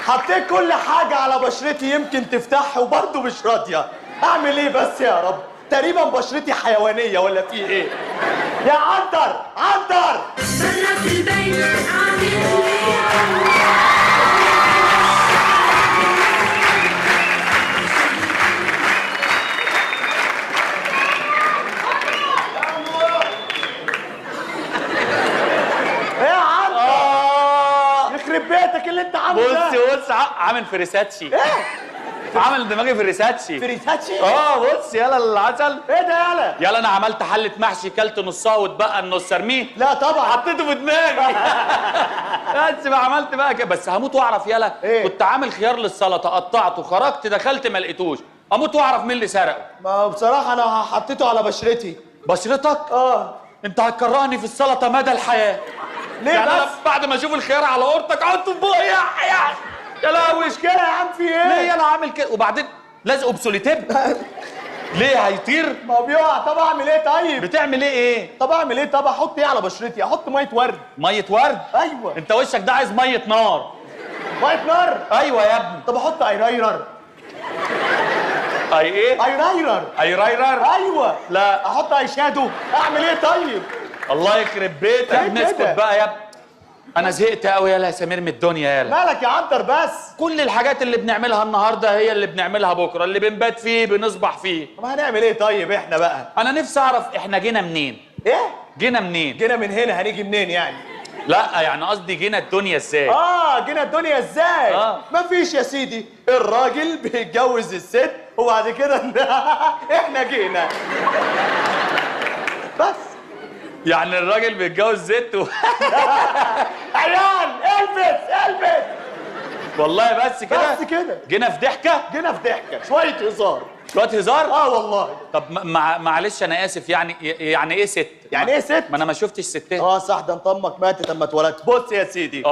حطيت كل حاجة على بشرتي يمكن تفتحها وبرضه مش راضية. أعمل إيه بس يا رب؟ تقريبا بشرتي حيوانية ولا في إيه؟ يا عنتر عنتر! برا في البيت عامل يخرب بيتك اللي انت عامله ده. بص عامل فريساتشي. ايه؟ عامل دماغي فريساتشي. فريساتشي؟ بص يلا العسل. ايه ده يالا؟ يلا انا عملت حلة محشي كلت نصها واتبقى النص ارميه. لا طبعا حطيته في دماغي. بس بقى عملت بقى كده، بس هموت واعرف يالا. إيه؟ كنت عامل خيار للسلطه قطعته خرجت دخلت ما لقيتوش، اموت واعرف مين اللي سرقه. ما بصراحة أنا حطيته على بشرتي. بشرتك؟ انت هتكرهني في السلطه مدى الحياه. ليه يعني بس؟ أنا بعد ما اشوف الخيار على قورتك احطه في بقي يا لهوي. مشكلة يا عم في ايه؟ ليه انا عامل كده وبعدين لازقه بسوليتيب؟ ليه هيطير؟ ما هو بيقع. طب اعمل ايه طيب؟ بتعمل ايه؟ طب اعمل ايه؟ طب احط ايه على بشرتي؟ احط ميه ورد. ميه ورد؟ ايوه. انت وشك ده عايز ميه نار. ميه نار؟ ايوه يا ابني. طب احط ايرايرر. ايه؟ ايرايرر. ايرايرر؟ ايوه. لا. احط اي شادو. اعمل ايه طيب؟ الله يخرب بيتك. ايه نسكت كده؟ بقى يا ابني. انا زهقت قوي يالا يا سمير من الدنيا يالا. مالك يا عنتر بس؟ كل الحاجات اللي بنعملها النهارده هي اللي بنعملها بكره، اللي بنبات فيه بنصبح فيه. طب هنعمل ايه طيب احنا بقى؟ انا نفسي اعرف احنا جينا منين؟ ايه؟ جينا منين؟ جينا من هنا، هنيجي منين يعني؟ لا يعني قصدي جينا الدنيا ازاي؟ جينا الدنيا ازاي؟ مفيش يا سيدي، الراجل بيتجوز الست وبعد كده احنا جينا. بس يعني الراجل بيتجوز ست عيال البس والله بس كده؟ بس كده. جينا في ضحكه؟ جينا في ضحكه، شويه هزار. شويه هزار؟ والله. طب معلش انا اسف، يعني ايه ست؟ يعني ايه ست؟ ما انا ما شفتش ستات. صح، ده انت امك ماتت اما اتولدت. بص يا سيدي،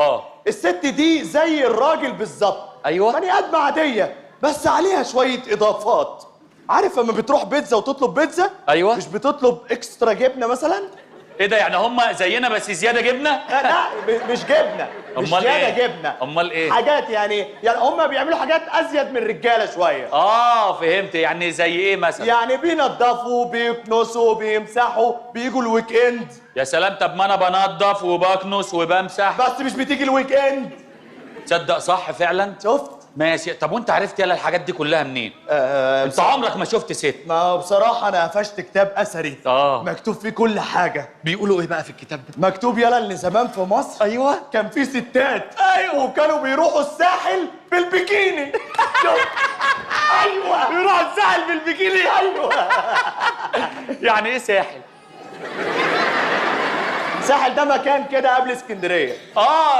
الست دي زي الراجل بالظبط. ايوه. بني ادمه عاديه بس عليها شويه اضافات. عارف لما بتروح بيتزا وتطلب بيتزا؟ ايوه. مش بتطلب اكسترا جبنه مثلا؟ ايه ده يعني هم زينا بس زياده جبنه؟ لا مش جبنه، مش امال زياده ايه؟ جبنه. امال ايه؟ حاجات يعني هم بيعملوا حاجات ازيد من الرجاله شويه. فهمت. يعني زي ايه مثلا؟ يعني بينضفوا، بيكنسوا، بيمسحوا، بيجوا الويك اند. يا سلام. طب ما انا بنضف وبكنس وبمسح بس مش بتيجي الويك اند. تصدق صح فعلا. شفت؟ ماشي. طب وانت عرفت يلا الحاجات دي كلها منين؟ انت عمرك ما شفت ست. ما بصراحه انا قفشت كتاب اثري مكتوب فيه كل حاجه. بيقولوا ايه بقى في الكتاب ده؟ مكتوب يلا ان زمان في مصر كان في ستات وكانوا بيروحوا الساحل بالبيكيني. يروحوا الساحل بالبيكيني. يعني ايه ساحل؟ الساحل ده مكان كده قبل اسكندريه.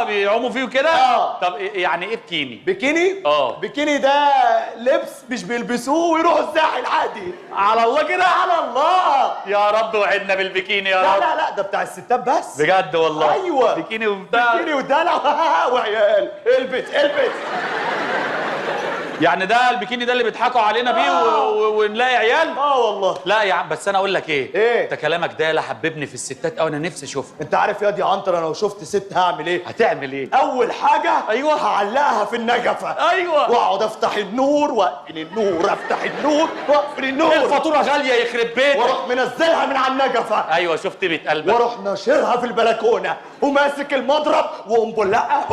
بيعوموا فيه كده. طب يعني ايه بكيني؟ بكيني؟ بكيني ده لبس مش بيلبسوه ويروحوا الساحل عادي. على الله كده؟ على الله. يا رب وعدنا بالبكيني يا رب. لا ده بتاع الستات بس. بجد والله؟ ايوه. بكيني وبتاع. بكيني ودلع وعيال. البس. يعني ده البكيني ده اللي بيضحكوا علينا بيه ونلاقي عيال؟ والله. لا يا عم بس انا اقول لك ايه؟ انت كلامك ده لا حببني في الستات قوي، انا نفسي اشوفها. انت عارف يا دي عنتر، انا لو شفت ست هعمل ايه؟ هتعمل ايه؟ اول حاجه هعلقها في النجفه. واقعد افتح النور واقفل النور، افتح النور واقفل النور. الفاتوره غاليه يخرب بيتك. واروح منزلها من على النجفه. شفت بيت قلبك. واروح ناشرها في البلكونه وماسك المضرب وامبلقه.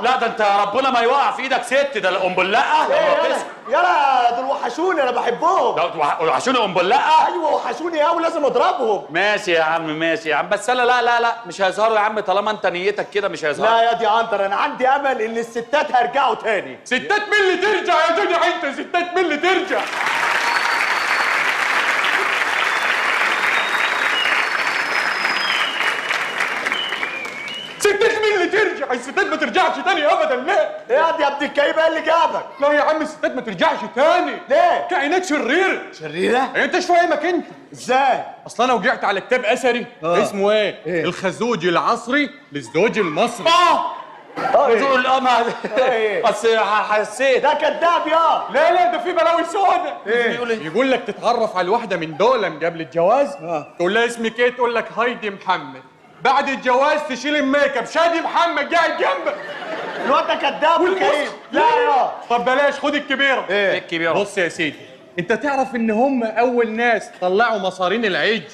لا ده انت ربنا ما يوقع في ايدك ست. ده الامبلقه. يلا دول وحشوني، انا بحبهم. وحشوني امبلقه؟ ايوه وحشوني قوي، لازم اضربهم. ماشي يا عم بس انا لا مش هيظهروا يا عم طالما انت نيتك كده مش هيظهروا. لا يا دي عنتر، انا عندي امل ان الستات هيرجعوا تاني. ستات مين اللي ترجع يا جدع انت؟ ستات مين اللي ترجع؟ ستات مين اللي ترجع؟ الستات ما ترجعش تاني ابدا. لا يا ابن الكئيبه اللي جابك. لا يا عم الستات ما ترجعش تاني. ليه؟ كائنات شريره. انت مش فاهمك انت ازاي؟ اصل انا وقعت على كتاب اثري اسمه ايه؟ الخزوج العصري للزوج المصري. تقول اصل حسيت ده كداب يا. لا ده في بلاوي سودا. بيقول ايه؟ يقول لك تتعرف على الواحده من دول قبل الجواز. تقول لها اسمك ايه؟ تقول لك هايدي محمد. بعد الجواز تشيل الميك اب. شادي محمد قاعد جنبك. الواد ده كداب وكريم. لا يا طب بلاش، خد الكبيره. ايه الكبيره؟ بص يا سيدي، انت تعرف ان هم اول ناس طلعوا مصارين العيد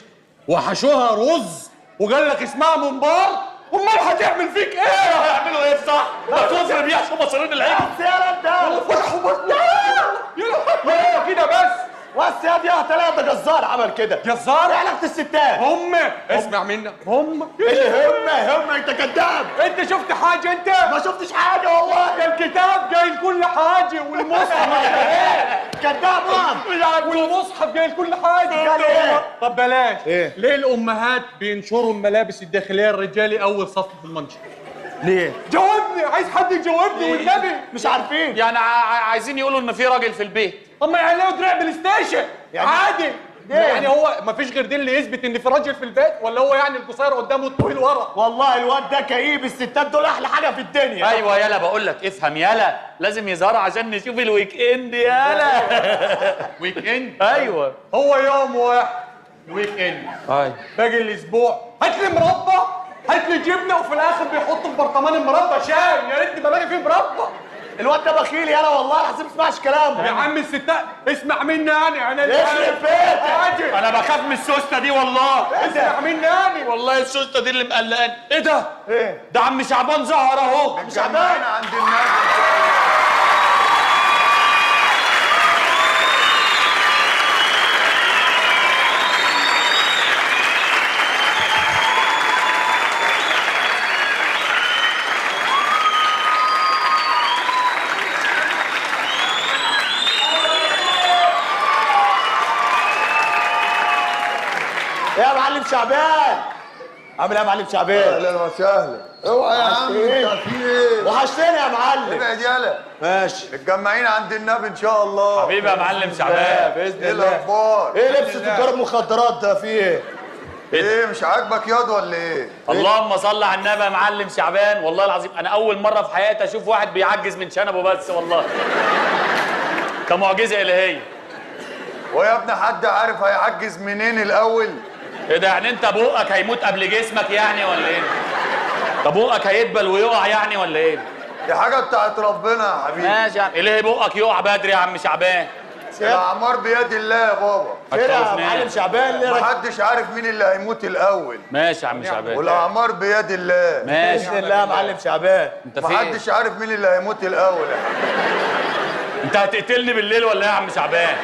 وحشوها رز وقال لك اسمها ممبار؟ امال هتعمل فيك ايه؟ هيعملوا ايه صح؟ ما تفرم يحشوا مصارين العيد. بس يا رب ده فرحوا بس. يلا كده بس. بس يا دي هتلاقي ده جزار عمل كده. جزار؟ ايه علاقة الستات؟ هم اسمع منا، هم اللي هم انت كداب. انت شفت حاجه؟ انت ما شفتش حاجة والله. الكتاب جاي كل حاجه والمصحف كداب والمصحف جاي كل حاجه. قال ايه؟ طب بلاش. ايه؟ ليه الامهات بينشروا الملابس الداخليه الرجالي اول صف في المنشر؟ ليه؟ جاوبني، عايز حد يجاوبني والنبي. مش عارفين. يعني عايزين يقولوا ان في راجل في البيت. طب ما يعلقوا دراع بلاي ستيشن يعني عادي. ليه؟ يعني هو ما فيش غير دي اللي يثبت ان في راجل في البيت، ولا هو يعني القصير قدامه الطويل ورا؟ والله الواد ده كئيب. الستات دول احلى حاجة في الدنيا. ايوه يلا بقول لك افهم يلا، لازم يظهروا عشان نشوف الويك اند يلا. ويك اند؟ ايوه هو يوم واحد ويك اند. ايوه باقي الاسبوع هات لي مربى، هات لي جبنه، وفي الاخر بيحطوا في برطمان المربى شاي. يا ريتني بلاقي فيه مربى. الواد ده بخيل يالا والله العظيم. ما تسمعش كلامه يا عم الستات اسمع مني انا يخرب بيتك. عاجل. انا بخاف من السوسته دي والله. اسمع مني انا. والله السوسته دي اللي مقلقاني. ايه ده؟ ايه؟ ده عم شعبان ظهر اهو. مش عبان عند الناس. يا معلم شعبان. عامل ايه يا معلم شعبان؟ اهلا وسهلا. اوعى يا عم، انت في ايه؟ وحشتني يا معلم. ابعد يالا. ماشي. متجمعين عند النبي ان شاء الله. حبيبي يا معلم شعبان. باذن ايه الله. الاخبار؟ ايه لبس تجار المخدرات ده؟ في ايه؟ ايه مش عاجبك ياض ولا ايه؟ اللهم صل على النبي يا معلم شعبان. والله العظيم انا اول مره في حياتي اشوف واحد بيعجز من شنبه بس والله. ده معجزه الهيه. ويا ابني حد عارف هيعجز منين الاول؟ ايه ده؟ يعني انت بقك هيموت قبل جسمك يعني ولا ايه؟ طب بقك هيدبل ويقع يعني ولا ايه؟ دي حاجه بتاعت ربنا يا حبيبي. ماشي يعني ليه بقك يقع بدري يا عم شعبان؟ الاعمار بيد الله يا بابا. كده يا معلم شعبان ليه؟ محدش عارف مين اللي هيموت الاول. ماشي يا عم شعبان. والاعمار بيد الله. ماشي. باذن الله يا معلم شعبان. انت في ايه؟ محدش عارف مين اللي هيموت الاول يا حبيبي. انت هتقتلني بالليل ولا ايه يا عم شعبان؟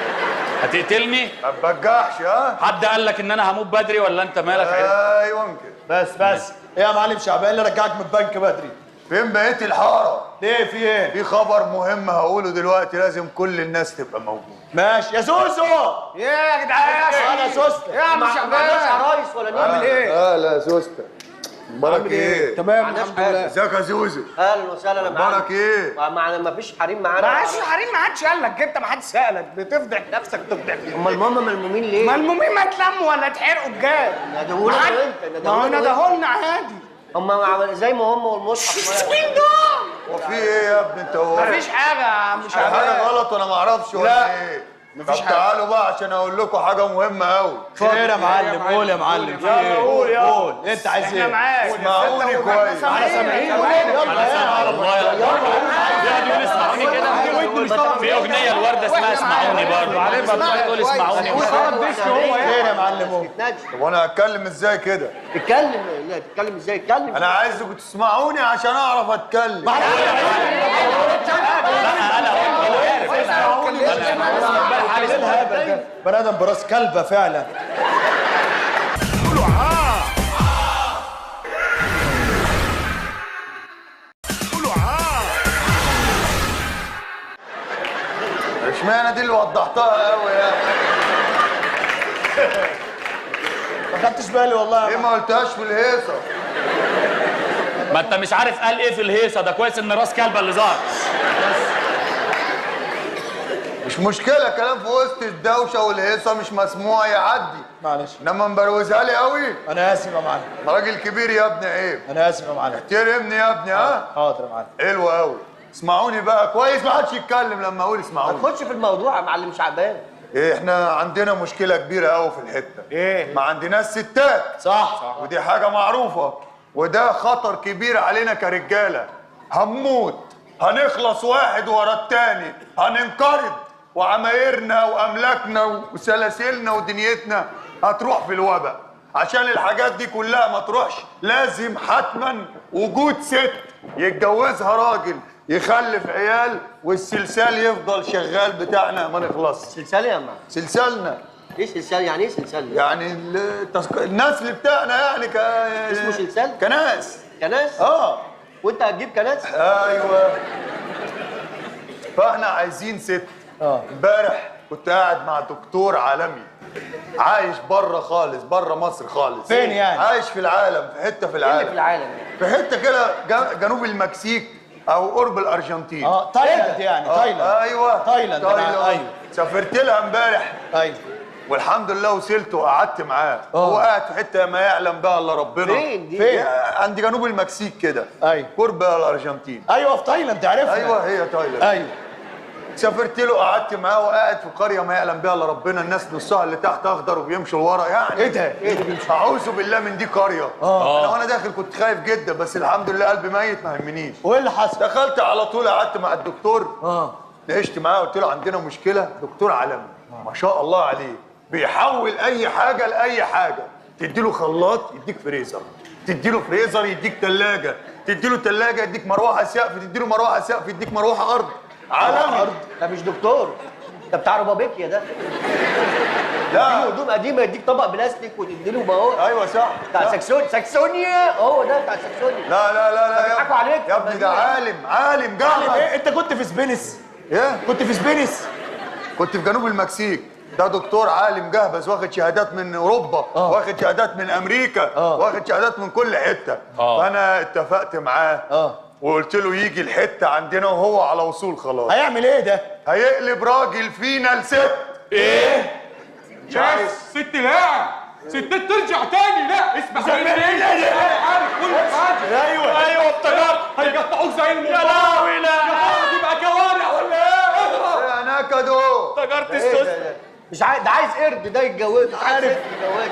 هتقتلني؟ ما تبجحش ها؟ حد قال لك ان انا هموت بدري ولا انت مالك عرفت؟ ايوه كده. بس ايه يا معلم شعبان اللي رجعك من البنك بدري؟ فين بقيت الحاره؟ ليه في ايه؟ في خبر مهم هقوله دلوقتي، لازم كل الناس تبقى موجوده. ماشي يا سوسو. يا جدعان انا سوسته. يا عم شعبان عرايس ولا نعمل ايه؟ لا سوسته. مبارك ايه؟ تمام الحمد لله. ازيك يا زوزو؟ اهلا وسهلا يا معلم. مبارك ايه؟ ما فيش حريم معانا. معلش حريم، ما حدش قال لك، انت ما حدش سالك، بتفضح نفسك تفضح فيه. امال ماما ملمومين ليه؟ ملمومين ما تلموا ولا تحرقوا بجد. ندهولك ما حد- وانت، ما هو ندهولك ندهولنا عادي. هم زي ما هم والمصحف. مين دول؟ وفي ايه يا ابني انت هو؟ مفيش حاجه يا عم حاجه شعبان. غلط وانا ما اعرفش ولا لا. ايه؟ مفيش طب حاجة. تعالوا بقى عشان اقول لكم حاجه مهمه قوي. خير يا معلم. قول يا معلم. في ايه؟ قول انت عايز احنا ايه؟ معاك. اسمعوني كويس. على سامعين. يلا الله يلا يقعد يقول اسمعوني كده. في اغنيه الورده اسمها اسمعوني برضه. عارف بقى تقول اسمعوني. خير يا معلم. قول. طب وانا هتكلم ازاي كده؟ اتكلم. لا تتكلم ازاي؟ اتكلم. انا عايزكم تسمعوني عشان اعرف اتكلم. بني ادم براس كلبه فعلا. اشمعنى دي اللي وضحتها قوي يعني؟ ما خدتش بالي والله. ليه ما قلتهاش في الهيصه؟ ما انت مش عارف قال ايه في الهيصه ده. كويس ان راس كلبه اللي ظهر. مش مشكله، كلام في وسط الدوشه والهيصه مش مسموع يعدي. معلش انما مبروزها لي قوي. انا اسف يا معلم. أنا راجل كبير يا ابني، عيب. انا اسف يا معلم. احترمني يا ابني ها؟ حاضر يا معلم. حلو قوي. اسمعوني بقى كويس، ما حدش يتكلم لما اقول ما اسمعوني. تخش في الموضوع يا معلم شعبان. احنا عندنا مشكله كبيره قوي في الحته. ايه؟ ما عندناش ستات. صح. ودي حاجه معروفه، وده خطر كبير علينا كرجاله. هنموت، هنخلص واحد ورا التاني، هننقرض، وعمايرنا واملاكنا وسلاسلنا ودنيتنا هتروح في الوباء. عشان الحاجات دي كلها ما تروحش لازم حتما وجود ست يتجوزها راجل يخلف عيال، والسلسال يفضل شغال بتاعنا ما نخلصش. سلسال يا عم. سلسالنا ايه سلسال؟ يعني ايه سلسال؟ يعني النسل بتاعنا يعني اسمه سلسال؟ كناس. كناس؟ وانت هتجيب كناس؟ ايوه. فاحنا عايزين ست. امبارح كنت قاعد مع دكتور عالمي عايش بره خالص، بره مصر خالص. فين يعني؟ عايش في العالم، في حته في العالم. ايه في العالم؟ في حته كده جنوب المكسيك او قرب الارجنتين. تايلاند يعني. تايلاند. ايوه تايلاند. ايوه. سافرت لها امبارح. ايوه. والحمد لله وصلت وقعدت معاه. هو قاعد في حته ما يعلم بها الا ربنا. فين دي؟ فين؟ عند جنوب المكسيك كده. ايوه. قرب الارجنتين. ايوه في تايلاند، عرفنا. ايوه هي تايلاند. ايوه. سافرت له قعدت معاه وقاعد في قريه ما يعلم بها الا ربنا، الناس نصها اللي تحت اخضر وبيمشوا لورا يعني. ايه ده؟ اعوذ بالله من دي قريه. انا وانا داخل كنت خايف جدا، بس الحمد لله قلبي ميت ما يهمنيش. وايه اللي حصل؟ دخلت على طول قعدت مع الدكتور. ناقشت معاه قلت له عندنا مشكله. دكتور عالمي ما شاء الله عليه، بيحول اي حاجه لاي حاجه. تديله خلاط يديك فريزر، تديله فريزر يديك ثلاجه، تديله ثلاجه يديك مروحه سقف، تديله مروحه سقف يديك مروحه ارض. عالمي. ده مش دكتور، ده بتاع ربابيكيا ده. لا هدوم قديمه يديك طبق بلاستيك وتديله بهار. ايوه صح. بتاع ساكسونيا، هو ده بتاع ساكسونيا. لا لا لا لا بيضحكوا عليك. يا ابني ده عالم جامد. ايه انت كنت في سبينس؟ ايه؟ كنت في سبينس؟ كنت في جنوب المكسيك. ده دكتور عالم جهبذ، واخد شهادات من اوروبا، واخد شهادات من امريكا، واخد شهادات من كل حته. فانا اتفقت معاه وقلت له يجي الحته عندنا وهو على وصول خلاص. هيعمل ايه ده؟ هيقلب راجل فينا لست. ايه؟ بس ست لا، ستات ترجع تاني. لا اسمع مني، عارف كل حاجه. ايوه افتكرت هيقطعوك زي الموبايل. يا لهوي لا. تبقى كوارع ولا ايه؟ يا نكدو. افتكرت إيه السوس. ده؟ مش عايز، ده عايز قرد ده يتجوز. عارف يتجوز.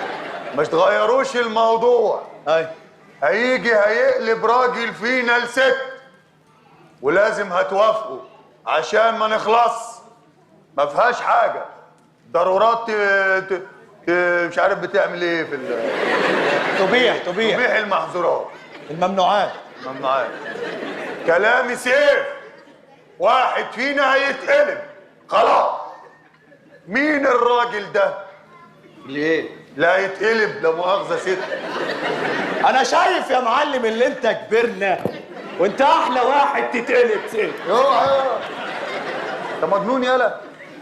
مش تغيروش الموضوع. ايوه. هيجي هيقلب راجل فينا لست، ولازم هتوافقوا عشان ما نخلص. ما فيهاش حاجه ضرورات مش عارف بتعمل ايه في تبيح المحظورات الممنوعات. ممنوعات. كلامي سيف، واحد فينا هيتقلب خلاص. مين الراجل ده؟ ليه؟ لا يتقلب لا مؤاخذه ست. انا شايف يا معلم اللي انت كبرنا وانت احلى واحد تتقلب ست. انت مجنون يالا،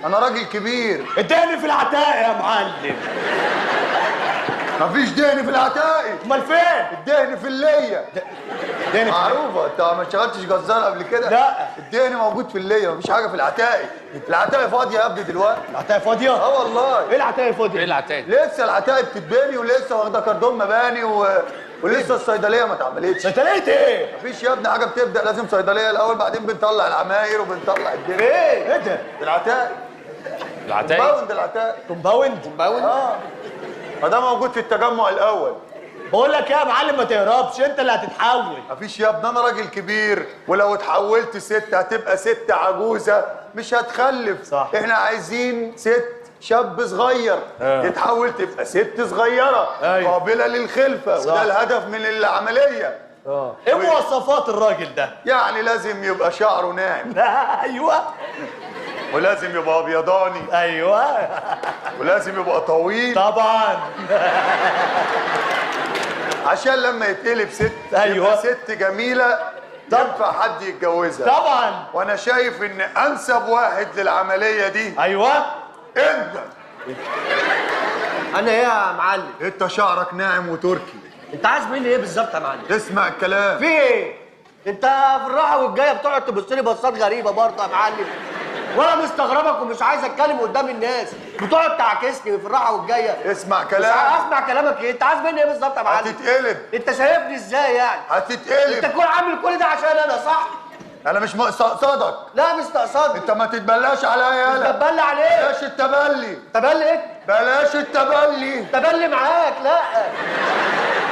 انا راجل كبير. اداني في العتاق يا معلم. مفيش دهن في العتاقي. امال فين؟ الدهن في اللية. دهن معروفه. انت ما اشتغلتش جزار قبل كده؟ لا. الدهن موجود في اللية، مفيش حاجه في العتاقي. العتاقي فاضيه يا ابني دلوقتي. العتاق فاضيه؟ والله. ايه العتاق فاضيه؟ ايه العتاق؟ لسه العتاقي بتتبني ولسه واخده كاردون مباني ولسه الصيدليه ما اتعملتش. صيدليه ايه؟ مفيش يا ابني حاجه بتبدا، لازم صيدليه الاول بعدين بنطلع العماير وبنطلع الدنيا. ايه ده؟ العتاقي. العتاق. كومباوند العتاقي. كومباوند؟ ما ده موجود في التجمع الاول. بقول لك يا معلم ما تهربش، انت اللي هتتحول. مفيش يا ابني، انا راجل كبير، ولو اتحولت ست هتبقى ست عجوزه مش هتخلف. صح. احنا عايزين ست شاب صغير يتحول تبقى ست صغيره قابله للخلفه. وده الهدف من العمليه. ايه مواصفات الراجل ده؟ يعني لازم يبقى شعره ناعم، ايوه. ولازم يبقى ابيضاني، ايوه. ولازم يبقى طويل طبعا. عشان لما يتقلب ست أيوة. يبقى ست جميله ينفع حد يتجوزها. طبعا. وانا شايف ان انسب واحد للعمليه دي ايوه. انت. انا ايه يا معلم؟ انت شعرك ناعم وتركي. انت عايز مني ايه بالظبط يا معلم؟ اسمع الكلام. في ايه؟ انت في الراحه والجايه بتقعد تبص لي بصات غريبه برضه يا معلم، وانا مستغربك ومش عايز اتكلم قدام الناس، بتقعد تعاكسني في الراحه والجايه. اسمع مش كلام. اسمع كلامك ايه؟ انت عايز مني ايه بالظبط يا معلم؟ هتتقلب. انت شايفني ازاي يعني؟ انت هتتقلب. تكون عامل كل ده عشان انا صح؟ انا مش مقصدك. لا مستقصدني. انت ما تتبلاش عليا يالا. تبلي عليك. بلاش التبلي. تبلي ايه؟ بلاش التبلي. تبلي معاك لا.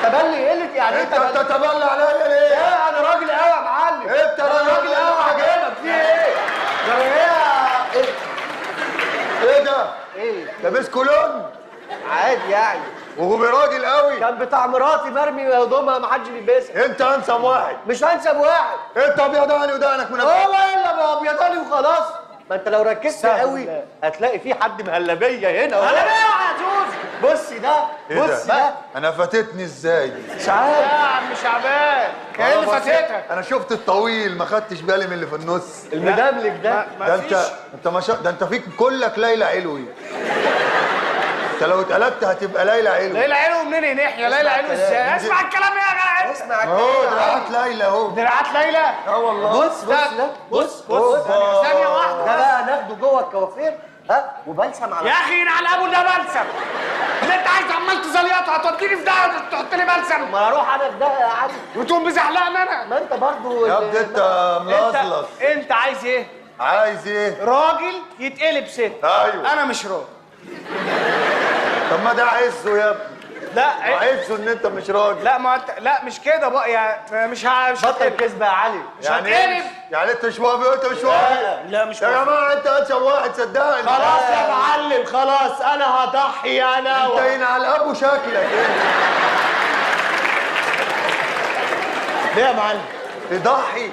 تبلي ايه اللي يعني ايه انت تبلي؟ بتتبلى عليا ليه؟ لا انا راجل قوي يا معلم. انت انا راجل قوي عجبك في ايه؟ ده ايه؟ ايه ده؟ ايه؟ لابس كولون عادي يعني. وهو راجل قوي. كان بتاع مراتي مرمي هدومها ما حدش بيلبسها. انت انسب واحد. مش هنسب واحد. انت ابيضاني ودانك من والله الا ابيضاني وخلاص. ما انت لو ركزت قوي هتلاقي في حد مهلبيه هنا. مهلبيه يا عزوز. بص ده. ايه بص ده؟ ده. انا فاتتني ازاي دي؟ مش عارف. يا عم شعبان كأن فاتتك. انا شفت الطويل ما خدتش بالي من اللي في النص. المدملك ده. ده انت ما ده انت فيك كلك ليلى علوي. انت لو اتقلبت هتبقى ليلى علوي. ليلى علو منين ينحيى؟ ليلى علو ازاي؟ اسمع الكلام يا جدع. اسمع اهو الكلام. دراعات ليلى اهو. دراعات ليلى. اه والله. بص ده. بص. ثانية واحدة. ده بقى ناخده جوه الكوافير ها وبلسم على يا اخي على ابو ده بلسم. اللي انت عايز عمال تزليطها هتوديني في ده تحط لي بلسم ما اروح انا في ده يا عم. وتقوم بزحلقني انا. ما انت برضو يا ابني انت ملصلص. انت عايز ايه؟ عايز ايه؟ راجل يتقلب ست. ايوه. انا مش راجل. طب ما ده عزه يا ابني. لا عزه ان انت مش راجل. لا ما انت مش كده بقى يعني مش بطل كذب يا علي. يعني هتقلب. ايه؟ يعني انت مش وافق وانت مش وافق؟ لا مش يا جماعه انت انسب واحد صدقني. خلاص يا معلم خلاص انا هضحي انا انت ينعل ابو شكلك انت. ليه يا معلم؟ تضحي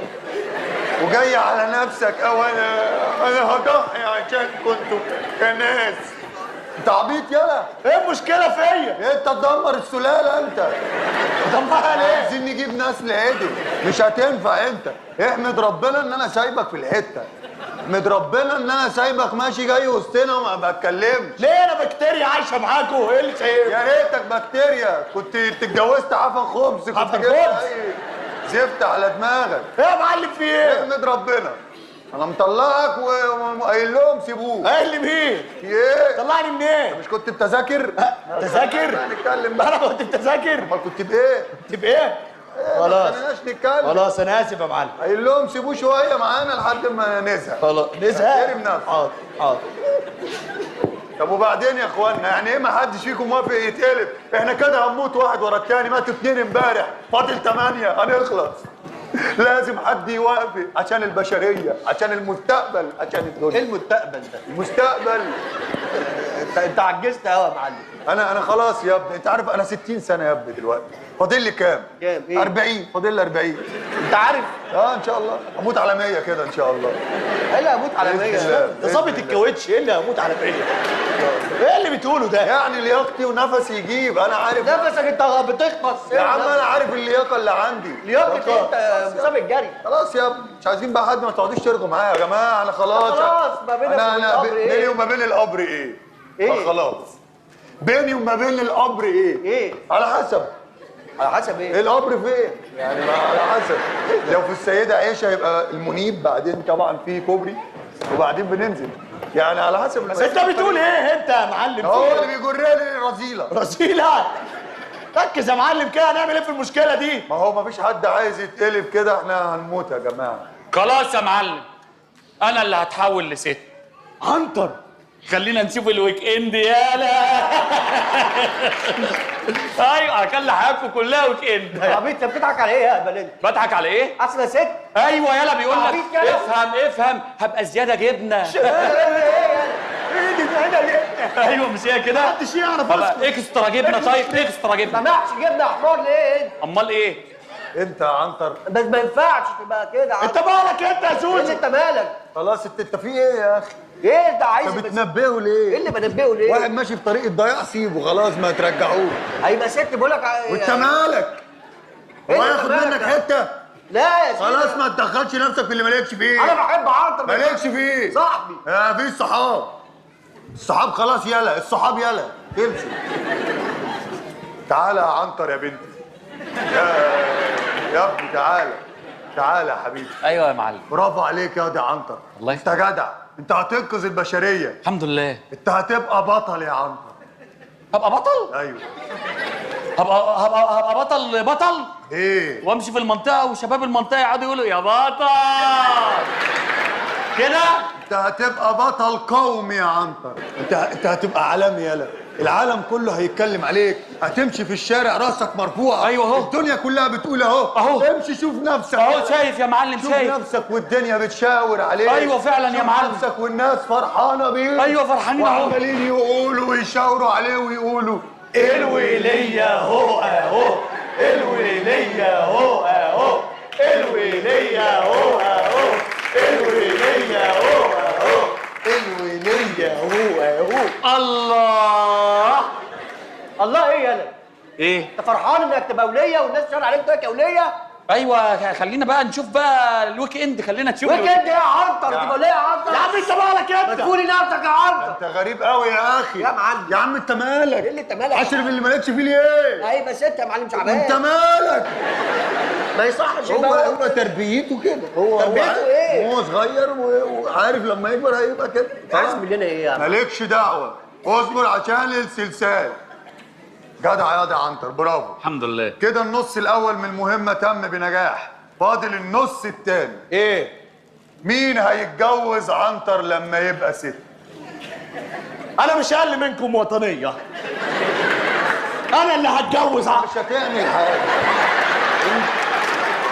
وجاي على نفسك او انا هضحي عشان كنتوا كناس. انت عبيط يالا. ايه المشكله فيا؟ انت تدمر السلاله انت. دمرها ليه؟ عايزين نجيب ناس لعدل مش هتنفع انت. احمد ربنا ان انا سايبك في الحته. احمد ربنا ان انا سايبك ماشي جاي وسطنا وما بتكلمش. ليه انا بكتيريا عايشه معاكوا؟ ايه اللي شايف؟ يا ريتك بكتيريا كنت اتجوزت عفن خبز. كنت عفن جبت خبز؟ اي زفت على دماغك. ايه يا معلم في ايه؟ احمد ربنا انا مطلعك وقايل لهم سيبوه. قال لي مين؟ في ايه؟ طلعني منين؟ مش كنت بتذاكر؟ تذاكر؟ نتكلم بقى. انا كنت بتذاكر؟ امال كنت بايه؟ كنت بايه؟ خلاص ما نتكلم. خلاص انا اسف يا معلم. قايل لهم سيبوه شويه معانا لحد ما نزهق. خلاص نزهق. احترم نفسك. حاضر حاضر. طب وبعدين يا اخوانا يعني ايه ما حدش فيكم موافق يتقلب؟ احنا كده هنموت واحد ورا التاني. ماتوا 2 امبارح فاضل 8 هنخلص. لازم حد يوافق عشان البشريه عشان المستقبل عشان الدنيا. ايه المستقبل ده؟ المستقبل. انت عجزت قوي يا معلم. انا خلاص يا ابني. انت عارف انا 60 سنه يا ابني دلوقتي. فاضل لي كام؟ كام؟ ايه؟ 40. فاضل لي 40. انت عارف؟ ان شاء الله اموت على 100 كده ان شاء الله. ايه اللي هموت على 100؟ بإذن الله. ده ظابط الكاوتش ايه اللي هموت على فين؟ ايه اللي بتقوله ده؟ يعني لياقتي ونفسي يجيب. انا عارف نفسك انت بتخبص. يا عم انا عارف اللياقه اللي عندي. لياقة انت مسابق جري. خلاص يا ابني مش عايزين بقى حد ما تقعدوش ترغوا معايا يا جماعه. انا خلاص ما بينك انا وبين القبر ايه؟ بيني وما بين القبر ايه؟ ايه؟ خلاص بيني وما بين القبر ايه؟ ايه؟ على حسب. على حسب ايه؟ القبر فين؟ يعني على حسب. لو في السيده عائشه يبقى المنيب بعدين طبعا في كوبري وبعدين بننزل. يعني على حسب. بس انت بتقول ايه انت يا معلم؟ هو اللي بيجرني الرذيله. رسيلة ركز يا معلم كده. هنعمل ايه في المشكله دي؟ ما هو ما فيش حد عايز يتقلب كده. احنا هنموت يا جماعه. خلاص يا معلم انا اللي هتحول لست. عنتر خلينا نشوف الويك اند يالا. ايوه كل حياتكم كلها ويك اند. عبيط انت بتضحك على ايه يا هبل انت؟ بضحك على ايه؟ اصل ست. ايوه يالا بيقول لك عبيط يالا. افهم هبقى زياده جبنه. ايه دي هنا ليه؟ ايوه مش هي كده؟ محدش يعرف طب اصلا. اكسترا جبنه. طيب اكسترا ما جبنه. معكش جبنه حمار ليه انت؟ امال ايه؟ انت يا عنتر بس ما ينفعش تبقى كده. انت مالك انت يا ايه اللي سوزي؟ انت مالك؟ خلاص. انت في ايه يا اخي؟ ايه انت عايز انت بس- بتنبهه ايه ليه؟ اللي بنبهه ليه؟ واحد ماشي في طريق الضياع سيبه خلاص ما ترجعوه. هيبقى ست بقول لك وانت مالك؟ إيه هو اللي ياخد مالك منك يا- حته؟ لا يا سيدي. خلاص ما تدخلش نفسك في اللي مالكش فيه. انا بحب عنتر. مالكش فيه. صاحبي. في الصحاب. الصحاب خلاص يلا. الصحاب يلا تمشي. تعالى يا عنتر يا بنتي. يا ابني تعالى. تعالى يا حبيبي. ايوه يا معلم. برافو عليك يا عنتر. الله انت جدع. انت هتنقذ البشريه. الحمد لله. انت هتبقى بطل يا عنتر. هبقى بطل؟ ايوه. هبقى بطل ايه؟ وامشي في المنطقه وشباب المنطقه يقعدوا يقولوا يا بطل كده. انت هتبقى بطل قومي يا عنتر. انت هتبقى عالمي يالا. العالم كله هيتكلم عليك. هتمشي في الشارع راسك مرفوعه. أيوة أهو. الدنيا كلها بتقول اهو. امشي شوف نفسك. اهو شايف يا معلم، شوف شايف نفسك والدنيا بتشاور عليك. أيوة فعلا يا شوف معلم. نفسك والناس فرحانه بيك. ايوه فرحانين اهو. وعمالين يقولوا ويشاوروا عليه ويقولوا الولية اهو اهو، الولية اهو اهو، الولية اهو اهو، الولية اهو اهو، الولية اهو اهو. الله. الله ايه يالا؟ ايه؟ انت فرحان انك تبقى وليه والناس تشاور عليك تقول لك يا وليه؟ ايوه خلينا بقى نشوف بقى الويك اند، خلينا نشوف ويك اند يا عنتر؟ تبقى وليه يا عنتر؟ يا عم انت مالك ما انت؟ تقولي نفسك يا عنتر. انت غريب قوي يا اخي. يا معلم. يا عم انت مالك؟ ايه اللي انت مالك؟ اشرف اللي مالكش فيه ليه؟ ايوه بس انت يا معلم شعبان. انت مالك؟ ما يصحش هو تربيته كده. هو تربيته ايه؟ هو صغير وعارف لما يكبر هيبقى كده. عايز مننا ايه يا عم؟ مالكش دعوه. اصبر عشان السلسال. جدع يا عنتر، برافو. الحمد لله. كده النص الاول من المهمه تم بنجاح. فاضل النص التاني. ايه؟ مين هيتجوز عنتر لما يبقى ست؟ انا مش اقل منكم وطنية. انا اللي هتجوز مش هتعمل حاجه.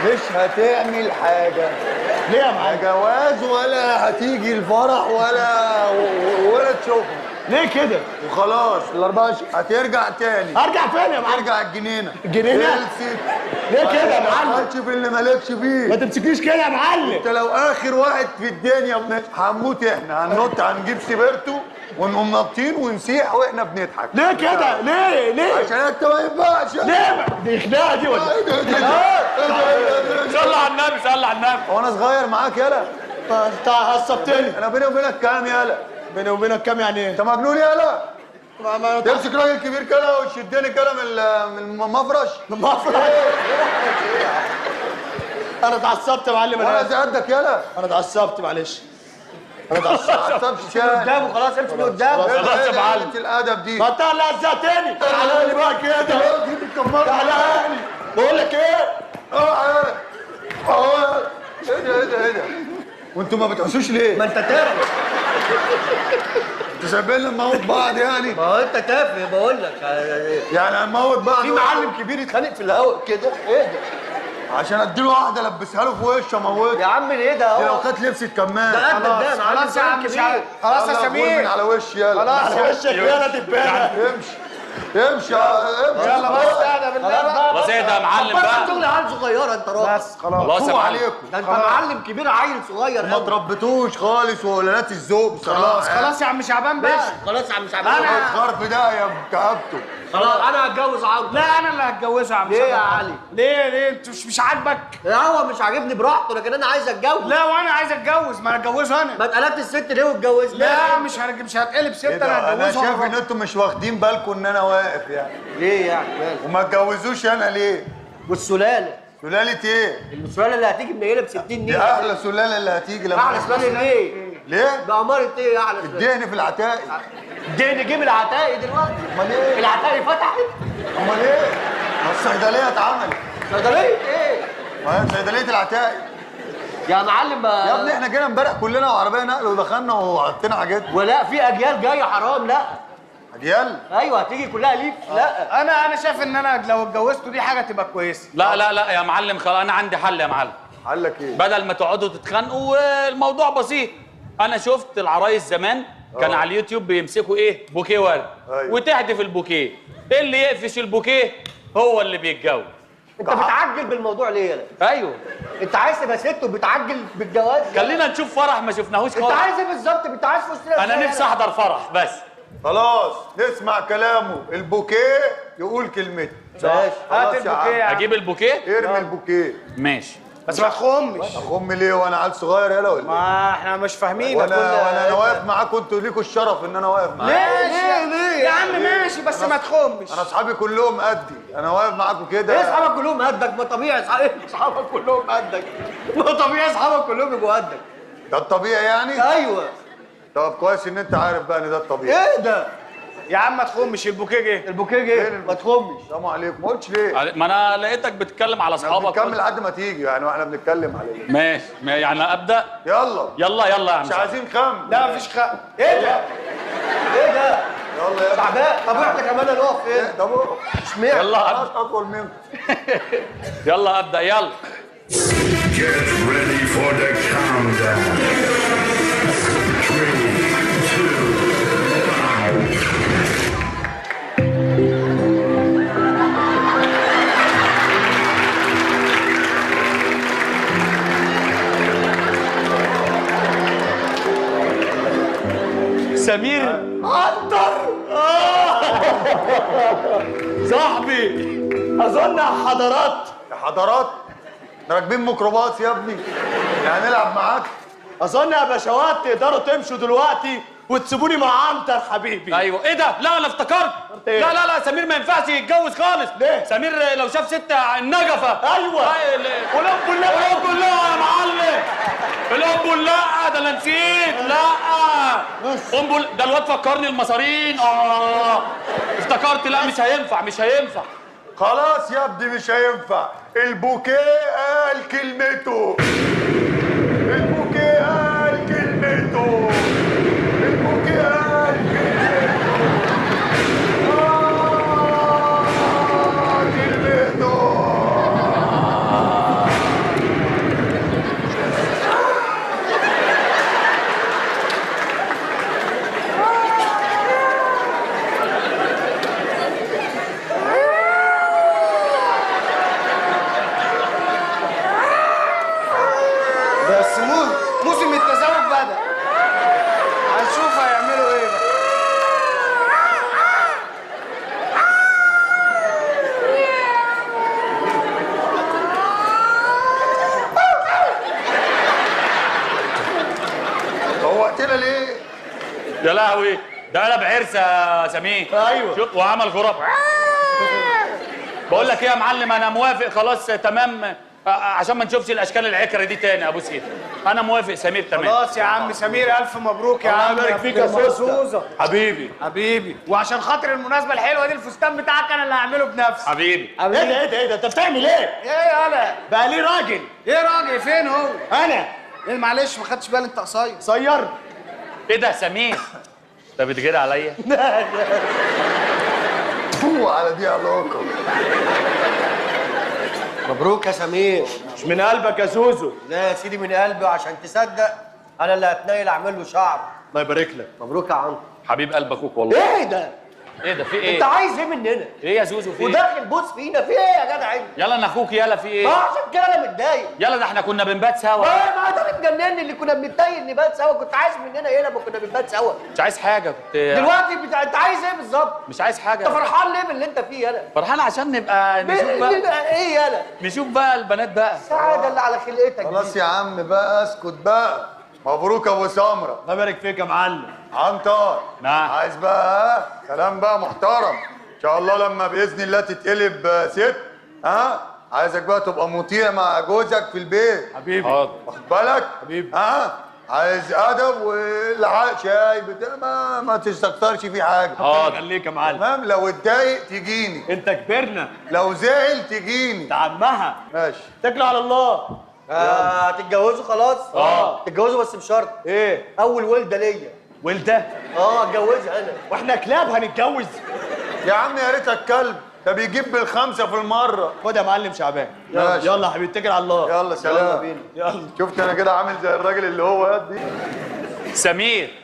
مش هتعمل حاجه. ليه يا لا معلم؟ جواز ولا هتيجي الفرح ولا تشوفه. ليه كده؟ وخلاص ال24 هترجع تاني. ارجع فين يا معلم؟ ترجع الجنينه. الجنينة؟ تلسك. ليه كده يا معلم؟ هتشوف اللي مالكش ما فيه. تمسكنيش كده يا معلم. انت لو اخر واحد في الدنيا هنموت احنا. هنجيب سيبرتو ونقوم نطين ونسيح واحنا بنضحك. ليه كده؟ ليه؟ عشان انت ما ينفعش. ليه؟ دي خناقة دي ولا؟ صلى على النبي، صلى على النبي. هو انا صغير معاك يالا؟ انت عصبتني. انا بيني وبينك كام يالا؟ بيني وبينك كام يعني ايه؟ انت مجنون يالا؟ ما تمسك راجل كبير كده وتشدني كده من المفرش؟ انا اتعصبت يا معلم. وانا زي قدك يالا. انا اتعصبت معلش. انا اتعصبت. ما تعصبش تاني. قدامه خلاص، امشي من قدامه. خلاص يا معلم. قلة الادب دي. ما انت اللي هزقتني. تعالى لي بقى كده. تعالى لي. بقول لك ايه؟ ايه ده؟ وانتوا ما بتعوشوش ليه؟ ما انت تافه. انتوا سايبين نموت بعض يعني؟ ما هو انت تافه بقول لك. يعني هنموت بعض. في معلم كبير يتخانق في الهواء كده، ايه ده؟ عشان اديله واحده البسها له في وشه اموته. يا عم ايه ده دي لو اهو؟ كانت لبست كمان. ده قدك ده يا معلم. خلاص يا عم، مش عارف. خلاص يا يلا غور من سمير. على وشي يلا. خلاص على وشك يا دبانه. امشي امشي يلا بس اهدى بالله بقى. خلاص اهدى يا معلم بقى. شغل عيل صغيره انت راجل. بس خلاص. خلاص يا فوق معلم. عليكم. ده انت معلم كبير عيل صغير ما قوي. تربيتوش خالص وولادات الذوق بصراحه. خلاص يا عم شعبان بقى. ماشي خلاص يا عم شعبان. الظرف ده يا كهبته. خلاص انا هتجوز عمرو. لا انا اللي هتجوزها يا عم ليه يا شعبان. علي؟ ليه انت مش عاجبك؟ هو مش عاجبني براحته، لكن انا عايز اتجوز. لا وانا عايز اتجوز، ما انا اتجوزها انا. ما اتقلبت الست ليه واتجوزت؟ لا مش هتقلب ست، ايه ده؟ انا انا هتجوزها. شايف ان انتوا مش واخدين بالكم ان انا واقف يعني. ليه يعني؟ مالك؟ وما اتجوزوش انا ليه؟ والسلاله سلالة ايه؟ السلاله اللي هتيجي منيله ب 60 دي نيله. احلى سلالة اللي هتيجي لما احلى سلاله ليه؟ ليه؟ بأمارة ايه احلى سلاله؟ الدهن في العتاقي. دي نجيب العتاقي دلوقتي. امال ايه؟ العتاقي فتحت. امال ايه؟ ما الصيدلية اتعملت. صيدليه ايه؟ ما هي صيدلية العتاقي. يا معلم يا ابني احنا جينا امبارح كلنا وعربية نقل ودخلنا وحطينا حاجات. ولا في اجيال جايه حرام. لا اجيال؟ ايوه هتيجي كلها ليف. لا انا شايف ان انا لو اتجوزته دي حاجه تبقى كويسه. لا يا معلم، خلاص انا عندي حل يا معلم. قال لك ايه؟ بدل ما تقعدوا تتخانقوا الموضوع بسيط. انا شفت العرايس زمان كان على اليوتيوب بيمسكوا ايه؟ بوكيه ورد. أيوة. وتحدف البوكيه، اللي يقفش البوكيه هو اللي بيتجوز. انت بتعجل بالموضوع ليه يالا؟ ايوه. انت عايز تبقى ست وبتعجل بالجواز؟ خلينا نشوف فرح ما شفناهوش انت خالص. عايز ايه بالظبط؟ انت عايز فستان؟ انا نفسي احضر فرح بس. خلاص نسمع كلامه. البوكيه يقول كلمته. ماشي. هات خلاص يا البوكيه يا عم. عم. اجيب البوكيه؟ ارمي البوكيه. ماشي. بس ما تخمش. اخم ليه وانا عيل صغير يالا ولا ايه؟ ما احنا مش فاهمين. وانا واقف معاكم. انتوا ليكوا الشرف ان انا واقف معاكم. ليه يا عم ماشي بس ما تخمش. انا اصحابي كلهم قدي. انا واقف معاكم كده. ايه اصحابك كلهم قدك؟ ما طبيعي اصحابك كلهم قدك. ما طبيعي اصحابك كلهم يبقوا قدك. ده الطبيعي يعني؟ ايوه. طب كويس ان انت عارف بقى ان ده الطبيعي. ايه ده؟ يا عم ما تخمش البوكيه جه. البوكيه جه ما تخمش. السلام عليكم، ما قلتش ليه؟ ما انا لقيتك بتتكلم على اصحابك. بنكمل لحد ما تيجي يعني، واحنا بنتكلم عليه. ماشي يعني ابدا. يلا يلا يلا يا عم مش عايزين خم. لا مفيش خ. ايه ده؟ ايه ده؟ يلا يا تعبان. طب احنا كمان هنقف فين؟ طب اشمعنى؟ يلا خلاص اطول منكم. يلا ابدا يلا. Get ready for the countdown. 3, 2, 1. سمير عنتر صاحبي، اظن حضرات. يا حضرات راكبين ميكروباص يا ابني، يعني نلعب معاك. اظن يا باشوات تقدروا تمشوا دلوقتي وتسيبوني مع عنتر حبيبي. ايوه ايه ده؟ لا انا افتكرت. إيه؟ لا لا لا سمير ما ينفعش يتجوز خالص. ليه؟ سمير لو شاف ست النجفه. ايوه قلوب بالله قلوب بالله يا معلم. قلوب بالله ده انا نسيت. لا قنبل ده الواد فكرني المصارين. افتكرت. لا مش هينفع مش هينفع. خلاص يا ابني مش هينفع. البوكيه قال كلمته. البوكيه قال كلمته. البوكيه قال كلمته. كلمته. بس موسم التزاوج بدأ. هنشوف هيعملوا ايه بقى. فوقتنا ليه؟ يا لهوي ده قلب عرس يا سمير. أيوة. شوف وعمل غراب. بقول لك ايه يا معلم، انا موافق خلاص تمام. عشان ما نشوفش الاشكال العكره دي تاني يا ابو سيد. انا موافق سمير تمام. خلاص يا عم سمير الف مبروك يا الله عم. يبارك فيك يا سوسة. حبيبي. حبيبي وعشان خاطر المناسبه الحلوه دي الفستان بتاعك انا اللي هعمله بنفسي. حبيبي ايه ده ايه ده ايه ده؟ انت بتعمل ايه؟ ايه يالا؟ بقى ليه راجل؟ ايه راجل فين هو؟ انا ايه معلش ما خدتش بالي انت قصير. صير. ايه ده سمير؟ انت بتجري عليا؟ هو على دي علاقه. مبروك يا سمير. مش من قلبك يا زوزو. لا يا سيدي من قلبي، وعشان تصدق انا اللي هتنيل اعمل له شعر. الله يبارك لك. مبروك يا عنتر. حبيب قلب اخوك والله. ايه ده؟ ايه ده في ايه؟ انت عايز ايه مننا؟ ايه يا زوزو في ايه؟ وداخل بوس فينا في ايه يا جدع انت؟ يلا انا اخوك يلا في ايه؟ ما عشان كده انا متضايق. يلا ده احنا كنا بنبات سوا. ما ده اللي مجنني، اللي كنا بنتضايق نبات سوا. كنت عايز مننا ايه لما كنا بنبات سوا؟ مش عايز حاجه كنت. دلوقتي انت عايز ايه بالظبط؟ مش عايز حاجه. انت فرحان ليه باللي انت فيه يالا؟ فرحان عشان نبقى نشوف بقى. ايه يالا؟ نشوف بقى البنات بقى. السعاده اللي على خلقتك خلاص دي. يا عم بقى اسكت بقى. مبروك يا ابو سمره. الله يبارك فيك يا معلم. عنتر نعم. عايز بقى كلام بقى محترم. ان شاء الله لما باذن الله تتقلب ست، عايزك بقى تبقى مطيع مع جوزك في البيت. حبيبي. حاضر. واخد بالك؟ حبيبي. عايز ادب والعاء شاي بتاع ما تستكترش فيه حاجه. حاضر. خليك يا معلم. تمام؟ لو اتضايق تجيني، انت كبرنا. لو زعل تجيني. انت عمها. ماشي. اتكلوا على الله. هتتجوزوا خلاص؟ تتجوزوا بس بشرط. ايه؟ اول ولده ليا. ولده؟ اتجوزها انا. واحنا كلاب هنتجوز؟ يا عم يا ريتك كلب، ده بيجيب بالخمسه في المره. خد يا معلم شعبان. ماشي. يلا يا حبيبي اتكل على الله. يلا سلام. يلا بينا. يلا. شفت انا كده عامل زي الراجل اللي هو قد دي. سمير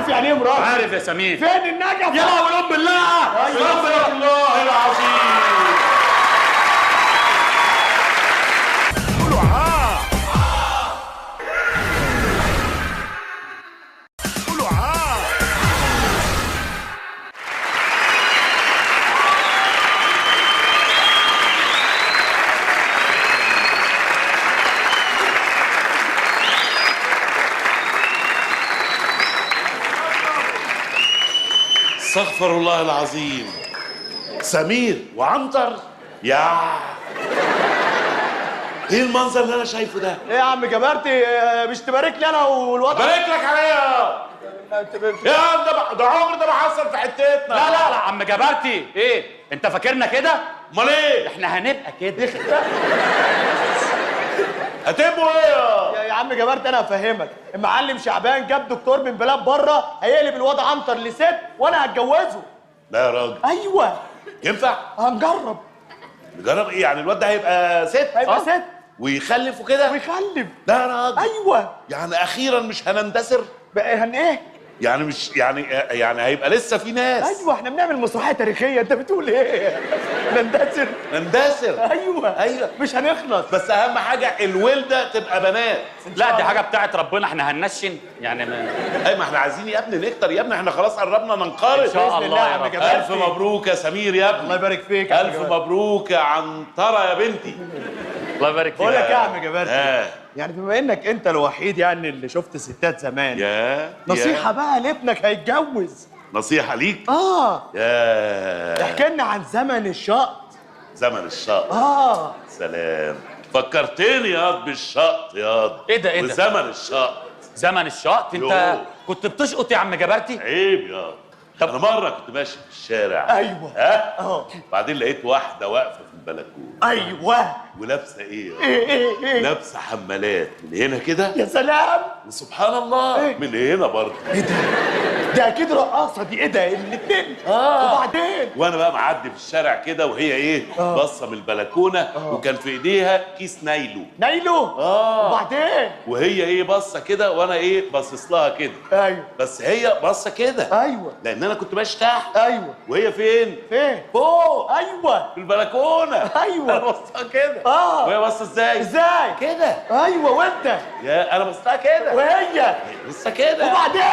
عارف يعني ايه مراد؟ عارف يا سمير. فين النجف؟ يا ولاد بالله. استغفر الله العظيم. استغفر الله العظيم. سمير وعنتر يا ايه المنظر اللي انا شايفه ده؟ ايه يا عم جبرتي؟ مش تبارك لي انا والوطن؟ بارك لك عليا يا ده عمر ده ما حصل في حتتنا. لا لا لا عم جبرتي، ايه انت فاكرنا كده؟ امال ايه؟ احنا هنبقى كده. هتبقوا ايه يا عم جبرتي انا هفهمك. المعلم شعبان جاب دكتور من بلاد بره هيقلب الواد عنتر لست وانا هتجوزه. لا يا راجل ايوه ينفع؟ هنجرب. نجرب ايه يعني؟ الواد ده هيبقى ست؟ هيبقى ست ويخلف وكده؟ ويخلف. لا يا راجل. ايوه يعني اخيرا مش هنندثر؟ بقى ايه؟ يعني مش يعني هيبقى لسه في ناس. ايوه احنا بنعمل مسرحيه تاريخيه، انت بتقول ايه؟ نندثر. نندثر. ايوه مش هنخلص. بس اهم حاجه الولده تبقى بنات. لا دي حاجه بتاعت ربنا، احنا هننشن يعني اي ما احنا عايزين يا ابني نكتر يا ابني، احنا خلاص قربنا ننقرض ان شاء بإذن الله يا عم رب. جبرتي. الف مبروك يا سمير يا ابني. الله يبارك فيك يا عم الف جبرتي. مبروك يا عنتره يا بنتي. الله يبارك فيك. بقول لك يا عم جبرتي، آه. يعني بما انك انت الوحيد يعني اللي شفت ستات زمان، يا نصيحه بقى لابنك هيتجوز. نصيحه ليك. يا احكي لنا عن زمن الشقط. زمن الشقط. سلام، فكرتني ياض بالشقط ياض. ايه ده؟ وزمن الشقط. زمن الشقط؟ انت يوه. كنت بتشقط يا عم جبرتي؟ عيب ياض. انا مره كنت ماشي في الشارع. ايوه. ها بعدين لقيت واحده واقفه في البلكونه. ايوه. ولابسه ايه ياض؟ ايه لابسه حمالات من هنا كده. يا سلام. وسبحان الله من هنا برضه. ايه ده اكيد رقاصه دي. ايه ده الاثنين؟ وبعدين وانا بقى معدي في الشارع كده وهي ايه باصه من البلكونه وكان في ايديها كيس نايلو. نايلو. وبعدين وهي ايه باصه كده وانا ايه باصص لها كده. ايوه. بس هي باصه كده. ايوه. لان انا كنت ماشي تحت. ايوه. وهي فين؟ فوق. ايوه. في البلكونه. ايوه. انا بصتها كده. وهي باصه ازاي؟ ازاي كده. ايوه. وانت؟ يا انا بصتها كده. وهي لسه كده. وبعدين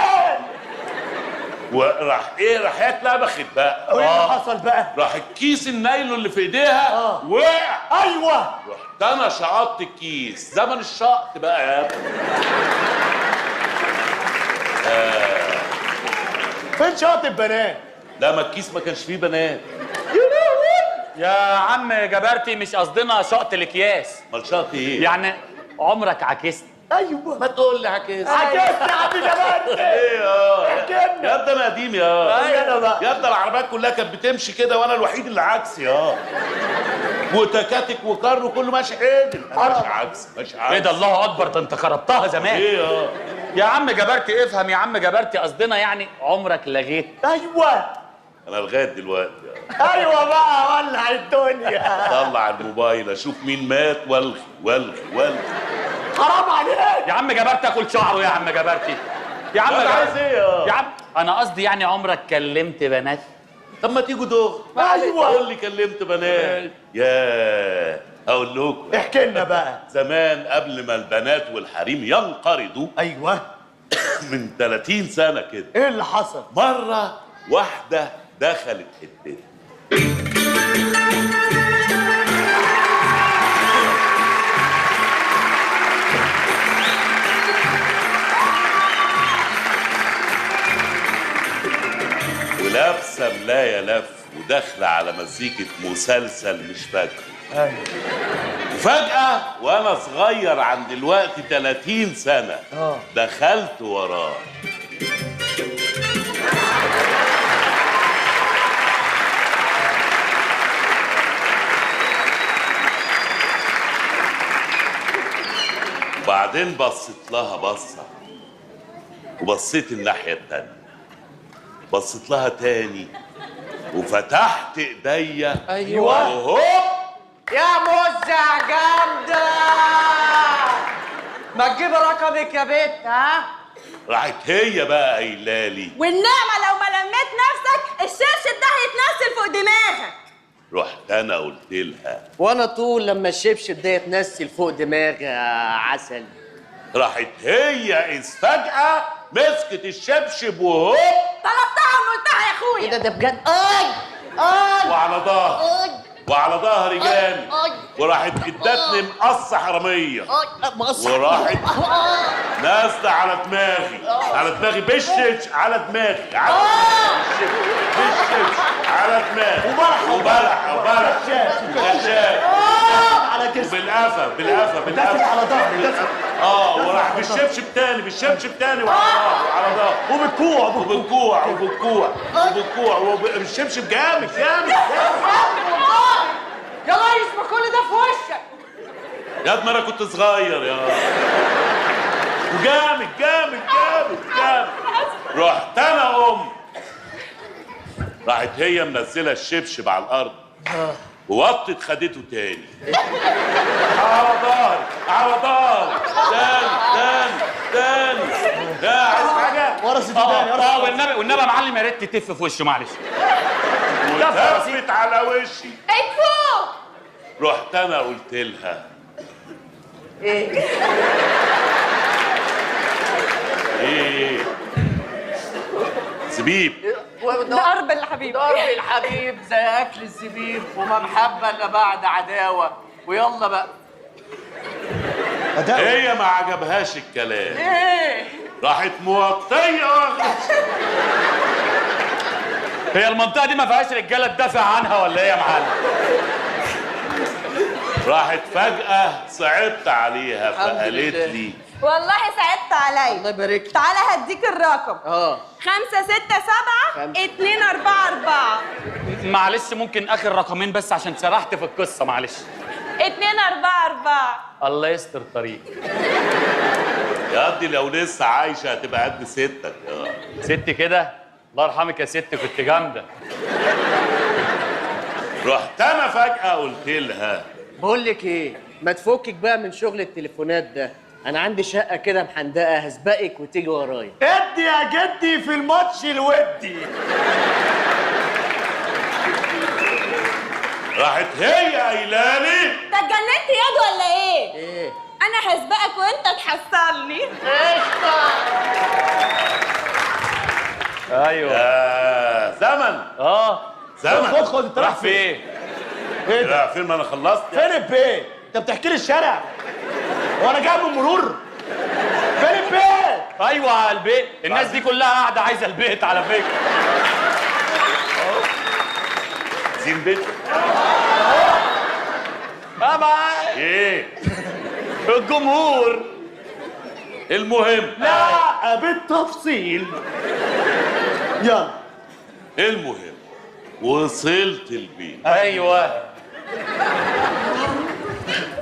وراح ايه راح هي اتلبخت بقى. وايه اللي حصل بقى؟ راح الكيس النايلو اللي في ايديها وقع. ايوه. رحت انا شقطت الكيس. زمن الشقط بقى يا ابني. فين شقط البنات؟ لا ما الكيس ما كانش فيه بنات. يا عم جبرتي مش قصدنا شقط الاكياس. امال شقط ايه؟ يعني عمرك عكست. ايوه. ما تقول لي عكيس. عكست يا عم جبرتي. ايه احكي لنا. يا ابني انا قديم يا. انا بقى. يا ابني العربيات كلها كانت بتمشي كده وانا الوحيد اللي عكسي يا. وتكاتك وكر وكله ماشي عدل. ماشي عكس ماشي عكس. ايه ده؟ الله اكبر، ده انت خربتها زمان. ايه يا عم جبرتي افهم يا عم جبرتي، قصدنا يعني عمرك لغيت. ايوه. انا لغايه دلوقتي ايوه بقى ولع الدنيا. طلع الموبايل اشوف مين مات والغي والغي والغي. حرام عليك يا عم جبرتي اكل شعره يا عم جبرتي. يا عم عايز ايه يا عم انا قصدي يعني عمرك كلمت بنات؟ طب ما تيجوا دغ. ايوه. قول لي كلمت بنات. يا هقول لكم. احكي لنا بقى. زمان قبل ما البنات والحريم ينقرضوا ايوه. من 30 سنه كده ايه اللي حصل؟ مره واحده دخلت حتتي. ولابسه ملايه لف وداخله على مزيكه مسلسل مش فاكره. ايوه. وفجأة وأنا صغير عن دلوقتي 30 سنة دخلت وراه. وبعدين بصيت لها بصة وبصيت الناحية التانية. بصيت لها تاني وفتحت ايديا. ايوه. وهوب يا موزع جامدة، ما تجيب رقمك يا بت. ها راحت هي بقى قايله لي، والنعمة لو ما لميت نفسك الشرشف ده هيتنزل فوق دماغك. رحت انا قلت لها، وانا طول لما الشبشب ده يتنسل فوق دماغي يا عسل. راحت هي إذ فجأة مسكت الشبشب وهوب طلبتها وقلتها يا اخويا. ايه ده بجد؟ اي وعلى ظهر اي وعلى ظهري جامد، أي. وراحت ادتني مقص حراميه، مقص وراحت نازله على دماغي، على دماغي بشش على دماغي، على بشش على دماغي، وبلح وغشاش على كسر بالقفا على ظهري وراح بالشبشب تاني وعلى ظهري وبالكوع وبالشبشب جامد يا ريس ما كل ده في وشك. يا ما انا كنت صغير يا وجامد رحت انا راحت هي منزله الشبشب على الارض ووطت خدته تاني على ظهري تاني لا عايز حاجه ورا ستيداني والنبي يا معلم يا ريت تتف في وشه معلش. وتفت على وشي اتفوق. رحت انا قلت لها ايه زبيب درب الحبيب. درب الحبيب زي اكل الزبيب، وما محبه الا بعد عداوه. ويلا بقى. هي ما عجبهاش الكلام، ايه راحت موطيه هي المنطقة دي ما فيهاش رجالة تدافع عنها ولا ايه يا معلم؟ راحت فجأة صعبت عليها فقالت لي والله سعدت عليا. الله يبارك لك. تعالى هديك الرقم. 5 6 7 2 4 4. معلش ممكن اخر رقمين بس عشان سرحت في القصة معلش. 2 4 4. الله يستر طريق. يا قدي لو لسه عايشة هتبقى قد ستك ست كده؟ الله يرحمك يا ست كنت جامدة. رحت انا فجأة قلت لها بقول لك ايه، ما تفكك بقى من شغل التليفونات ده. انا عندي شقه كده محندقه، هسبقك وتيجي ورايا. ادي يا جدي في الماتش الودي. راحت هي قايله لي انت اتجننت ياض ولا ايه؟ ايه انا هسبقك وانت تحصلني. ايوه يا زمن زمن خد انت راح فين؟ ايه ده؟ لا فين ما انا خلصت فين البيت؟ انت بتحكي لي الشارع وانا جاي من مرور. فين البيت؟ ايوه البيت، الناس دي كلها قاعدة عايزة البيت على فكرة. زين بيت معاك ايه الجمهور. المهم لا بالتفصيل. يلا المهم وصلت البيت. ايوه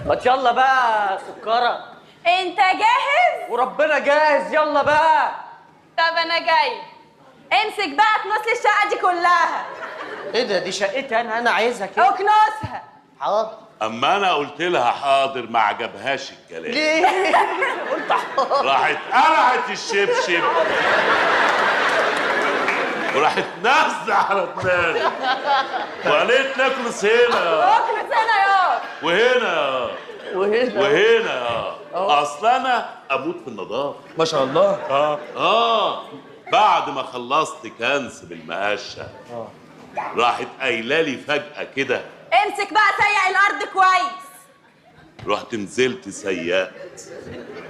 ما يلا بقى سكره. انت جاهز؟ وربنا جاهز. يلا بقى. طب انا جاي. امسك بقى كنوس لي الشقه دي كلها. ايه ده؟ دي شقتي انا عايزها كده. اكنسها. حاضر. اما انا قلت لها حاضر ما عجبهاش الكلام. ليه؟ قلت حاضر. راحت قلعت الشبشب وراحت نازله على دماغي وقالت ناكلس هنا اكنس هنا ياض. وهنا وهنا وهنا اصل انا اموت في النظافه. ما شاء الله. بعد ما خلصت كنس بالمقشه راحت قايله لي فجاه كده امسك بقى سيق الارض كويس. رحت نزلت سيقت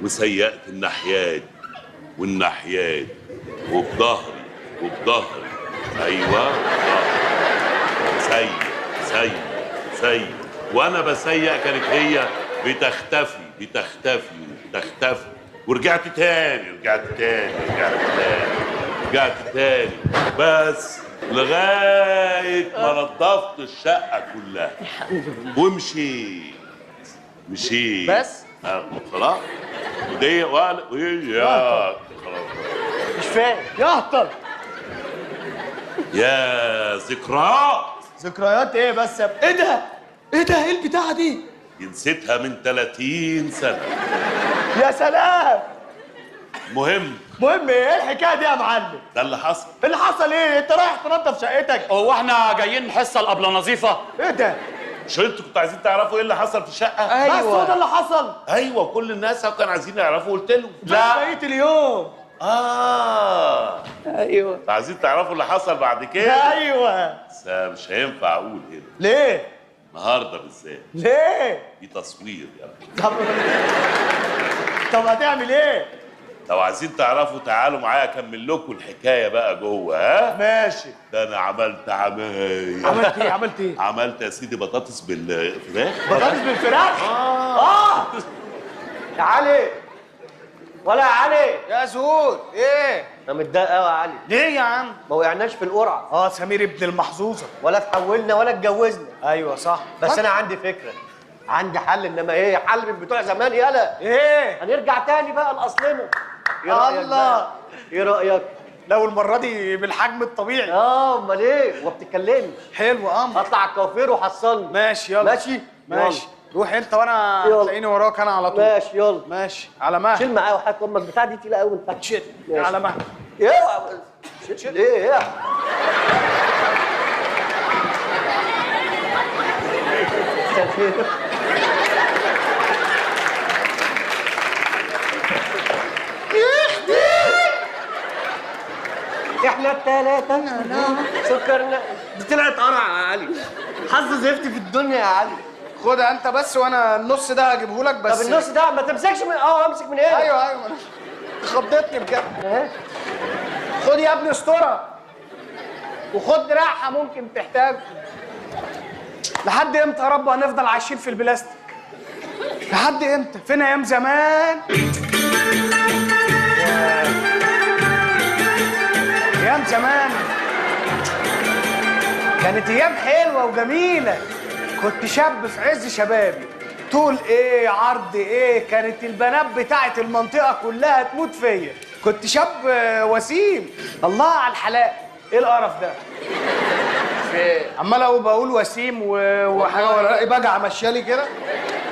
وسيقت الناحيات والناحيات وبظهري ايوه سيق وانا بسيق كانت هي بتختفي ورجعت تاني بس لغايه ما نظفت الشقه كلها ومشيت بس؟ خلاص ودي يا خلاص مش فاهم. يهطل. يا ذكريات. ذكريات ايه بس ايه ده؟ ايه البتاعه دي؟ نسيتها من 30 سنه. يا سلام. مهم مهم ايه الحكايه دي يا معلم؟ ده اللي حصل. اللي حصل ايه؟ انت رايح تنظف شقتك؟ هو احنا جايين حصه الابله نظيفه؟ ايه ده؟ مش انتوا كنتوا عايزين تعرفوا ايه اللي حصل في الشقه؟ بس هو ده اللي حصل؟ ايوه كل الناس كانوا عايزين يعرفوا قلت لهم. لا بقيت اليوم. ايوه عايزين تعرفوا اللي حصل بعد كده؟ ايوه. بس مش هينفع اقول هنا ليه؟ النهارده بالذات. ليه؟ في تصوير يا ابني. طب هتعمل ايه؟ لو عايزين تعرفوا تعالوا معايا اكمل لكم الحكايه بقى جوه. ها ماشي. ده انا عملت عمايل. عملت ايه؟ عملت ايه؟ عملت يا سيدي بطاطس بالفراخ. بطاطس بالفراخ؟ يا علي ولا يا علي يا زهور ايه؟ انا متضايق قوي يا علي. ليه يا عم؟ ما وقعناش في القرعه سمير ابن المحظوظه. ولا اتحولنا ولا اتجوزنا. ايوه صح. بس انا عندي فكره، عندي حل، انما ايه حل من بتوع زمان. يلا ايه؟ هنرجع تاني بقى لاصلنا. ايه رايك الله. بقى؟ ايه رايك؟ لو المره دي بالحجم الطبيعي. امال ايه وما بتتكلمش. حلو امر. اطلع على الكوافير وحصلني. ماشي يلا. ماشي ماشي. روح انت وانا يلا. تلاقيني وراك انا على طول. ماشي يلا. ماشي على مهل. شيل معايا وحياة امك بتاع دي تقيله قوي. انت شيل ماشي. على مهل. اوعى ليه ايه؟ احنا التلاتة سكرنا. دي طلعت قرع يا علي. حظ زفت في الدنيا يا علي. خدها انت بس وانا النص ده هجيبه لك بس. طب النص ده ما تمسكش من امسك من ايه؟ ايوه خضتني بجد. خد يا ابني اسطوره وخد دراعها ممكن تحتاج. لحد امتى يا رب هنفضل عايشين في البلاستيك؟ لحد امتى؟ فين ايام زمان؟ ايام زمان كانت ايام حلوه وجميله. كنت شاب في عز شبابي، طول ايه عرض ايه، كانت البنات بتاعت المنطقه كلها تموت فيا. كنت شاب وسيم. الله على الحلاق. ايه القرف ده؟ عمال بقول وسيم وحاجه ولا بجع مشيالي كده.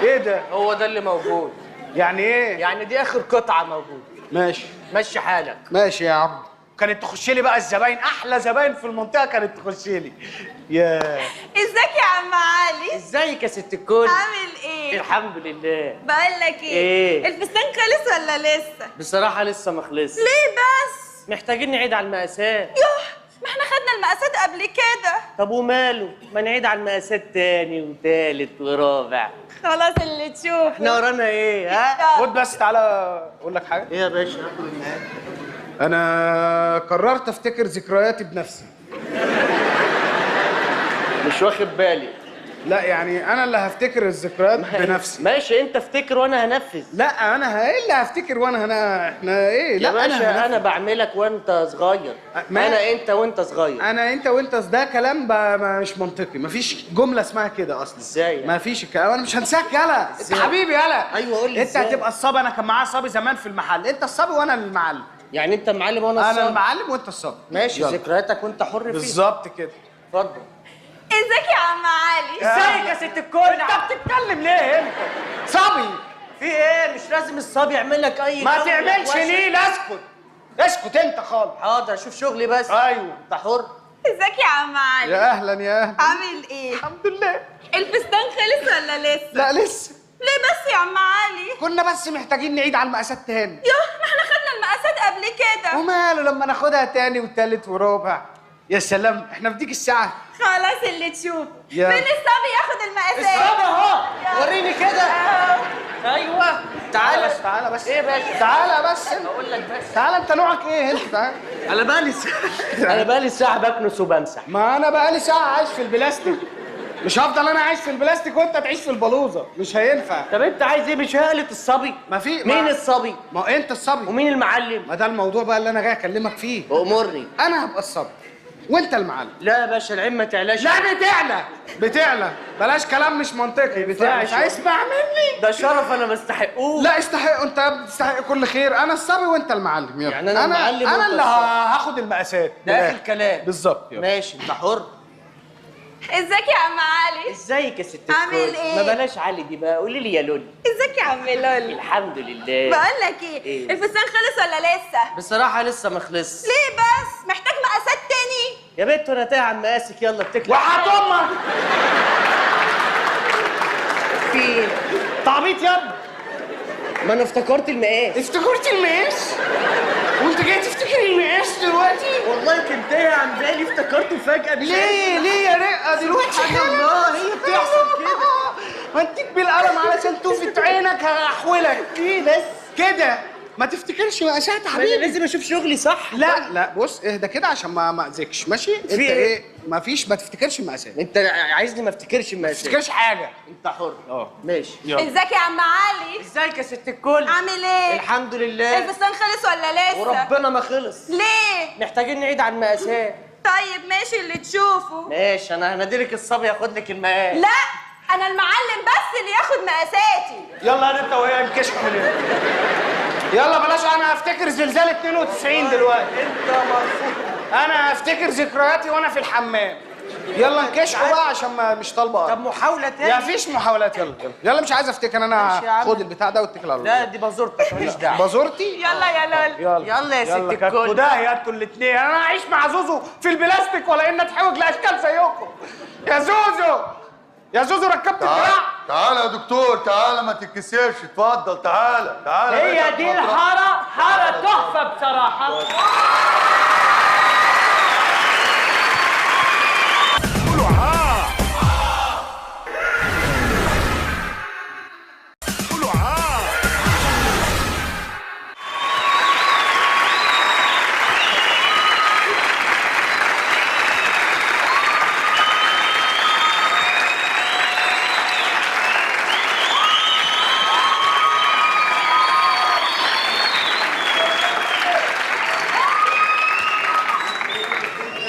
ايه ده؟ هو ده اللي موجود. يعني ايه؟ يعني دي اخر قطعه موجوده. ماشي مشي حالك. ماشي يا عم. كانت تخش لي بقى الزباين، احلى زباين في المنطقه كانت تخش لي. يا ازيك يا عم علي؟ ازيك يا ست الكل؟ عامل ايه؟ الحمد لله. بقول لك إيه؟ الفستان خلص ولا لسه؟ بصراحه لسه ما خلصش. ليه بس؟ محتاجين نعيد على المقاسات. يوه، ما احنا خدنا المقاسات قبل كده. طب وماله؟ ما نعيد على المقاسات تاني وتالت ورابع. خلاص اللي تشوفه. احنا ورانا ايه ها؟ خد بس تعالى اقول لك حاجه. ايه يا باشا؟ انا قررت افتكر ذكرياتي بنفسي. مش واخد بالي. لا يعني انا اللي هفتكر الذكريات بنفسي. ماشي انت افتكر وانا هنفذ. لا انا ايه اللي هفتكر وانا احنا ايه؟ لا يا باشا انا انا بعملك وانت صغير. انا انت وانت صغير. انا انت وانت ده كلام مش منطقي. مفيش جمله اسمها كده اصلا. ازاي؟ مفيش الكلام. انا مش هنساك يالا. انت حبيبي يالا. ايوه قول لي انت ازاي؟ هتبقى الصبي. انا كان معايا صبي زمان في المحل. انت الصبي وانا المعلم. يعني انت المعلم وانا الصبي. انا المعلم وانت الصبي. ماشي يلا. ذكرياتك وانت حر فيها. بالظبط كده. اتفضل. ازيك يا عم علي؟ ازيك يا ست الكل؟ انت بتتكلم ليه انت؟ صبي. في ايه؟ مش لازم الصبي يعمل لك اي ما جو تعملش وسع. ليه؟ لا اسكت. اسكت انت خالص. حاضر اشوف شغلي بس. ايوه انت حر. ازيك يا عم علي؟ يا اهلا يا اهلا. عامل ايه؟ الحمد لله. الفستان خلص ولا لسه؟ لا لسه. ليه بس يا عم علي؟ كنا بس محتاجين نعيد على المقاسات تاني. يوه، ما احنا خدنا المقاسات قبل كده. وماله لما ناخدها تاني وتالت ورابع. يا سلام احنا في ديك الساعة. خلاص اللي تشوفه. يا- فين الصبي ياخد المقاسات؟ الصبي اهو. يلا. وريني كده. اهو. ايوه. تعالى تعالى بس. ايه يا باشا؟ تعالى بس. اقول لك بس. تعالى انت نوعك ايه انت؟ تعالى. انا بقالي ساعه بكنس وبمسح. ما انا بقالي ساعة عايش في البلاستيك. مش هفضل انا عايش في البلاستيك وانت تعيش في البلوزة. مش هينفع. طب انت عايز ايه؟ مش هقلة الصبي؟ ما في مين الصبي؟ ما هو انت الصبي. ومين المعلم؟ ما ده الموضوع بقى اللي انا جاي اكلمك فيه. امرني. انا هبقى الصبي وانت المعلم. لا يا باشا العين ما تعلاش. لا بتعلى. بلاش كلام مش منطقي. بتعلى. مش عايز تسمع مني. ده شرف انا ما استحقوش. لا استحق. انت بتستحق كل خير. انا الصبي وانت المعلم. يلا. يعني أنا المعلم انا وأنت اللي الصبي. هاخد المقاسات. ده اخر كلام. بالظبط. يلا. ماشي انت حر. ازيك يا عم علي؟ ازيك يا ست الكل؟ عامل ايه؟ ما بلاش علي دي بقى، قولي لي يا لولي. ازيك يا عم لولي؟ الحمد لله. بقول لك ايه؟ الفستان خلص ولا لسه؟ بصراحة لسه ما خلصش. ليه بس؟ محتاج مقاسات تاني؟ يا بنت وانا تايه عن مقاسك، يلا اتكلي. وحياة امك في تعبيط يا ابني. ما انا افتكرت المقاس. افتكرت المقاس؟ وانت جاي تفتكر المقاس دلوقتي؟ والله كنت تايه عن بالي، افتكرته فجأة. ليه يا رقة دلوقتي؟ سبحان الله، هي بتحصل كده. هديك بالقلم علشان توفي عينك هحولك. ايه بس كده ما تفتكرش مقاسات يا ما انا حبيبي. لازم اشوف شغلي صح. لا بص اهدى كده عشان ما اذيكش ماشي. انت إيه؟ ما تفتكرش مقاسات. انت عايزني ما افتكرش ما المقاسات. تفتكرش حاجه. انت حر. ماشي. ازيك يا عم علي؟ ازيك يا ست الكل؟ عامل ايه؟ الحمد لله. الفستان خلص ولا لسه؟ وربنا ما خلص. ليه؟ محتاجين نعيد على المقاسات. طيب ماشي اللي تشوفه. ماشي، انا هناديلك الصبي ياخد لك المقاس. لا انا المعلم بس اللي ياخد مقاساتي. يلا انت وهي انكشفوا من هنا. يلا بلاش، انا هفتكر زلزال 92 دلوقتي. انت مرفوض. انا هفتكر ذكرياتي وانا في الحمام. يلا انكشفوا بقى عشان مش طالبه. طب محاولة تاني. يا فيش محاولات. يلا مش عايز افتكر انا. ماشي يا عم. خد البتاع ده واتكل على الله. لا دي بازورتك ماليش دعوه. بازورتي. يلا يا لول. يلا يا ست الكل. وده يا انتوا الاثنين. انا هعيش مع زوزو في البلاستيك ولا ان اتحوج لاشكال زيكم. يا زوزو يا زوزو ركبت الدراع. تعالى يا دكتور، تعالى ما تتكسرش، اتفضل تعالى تعالى. هي دي الحارة، حارة تحفة بصراحة.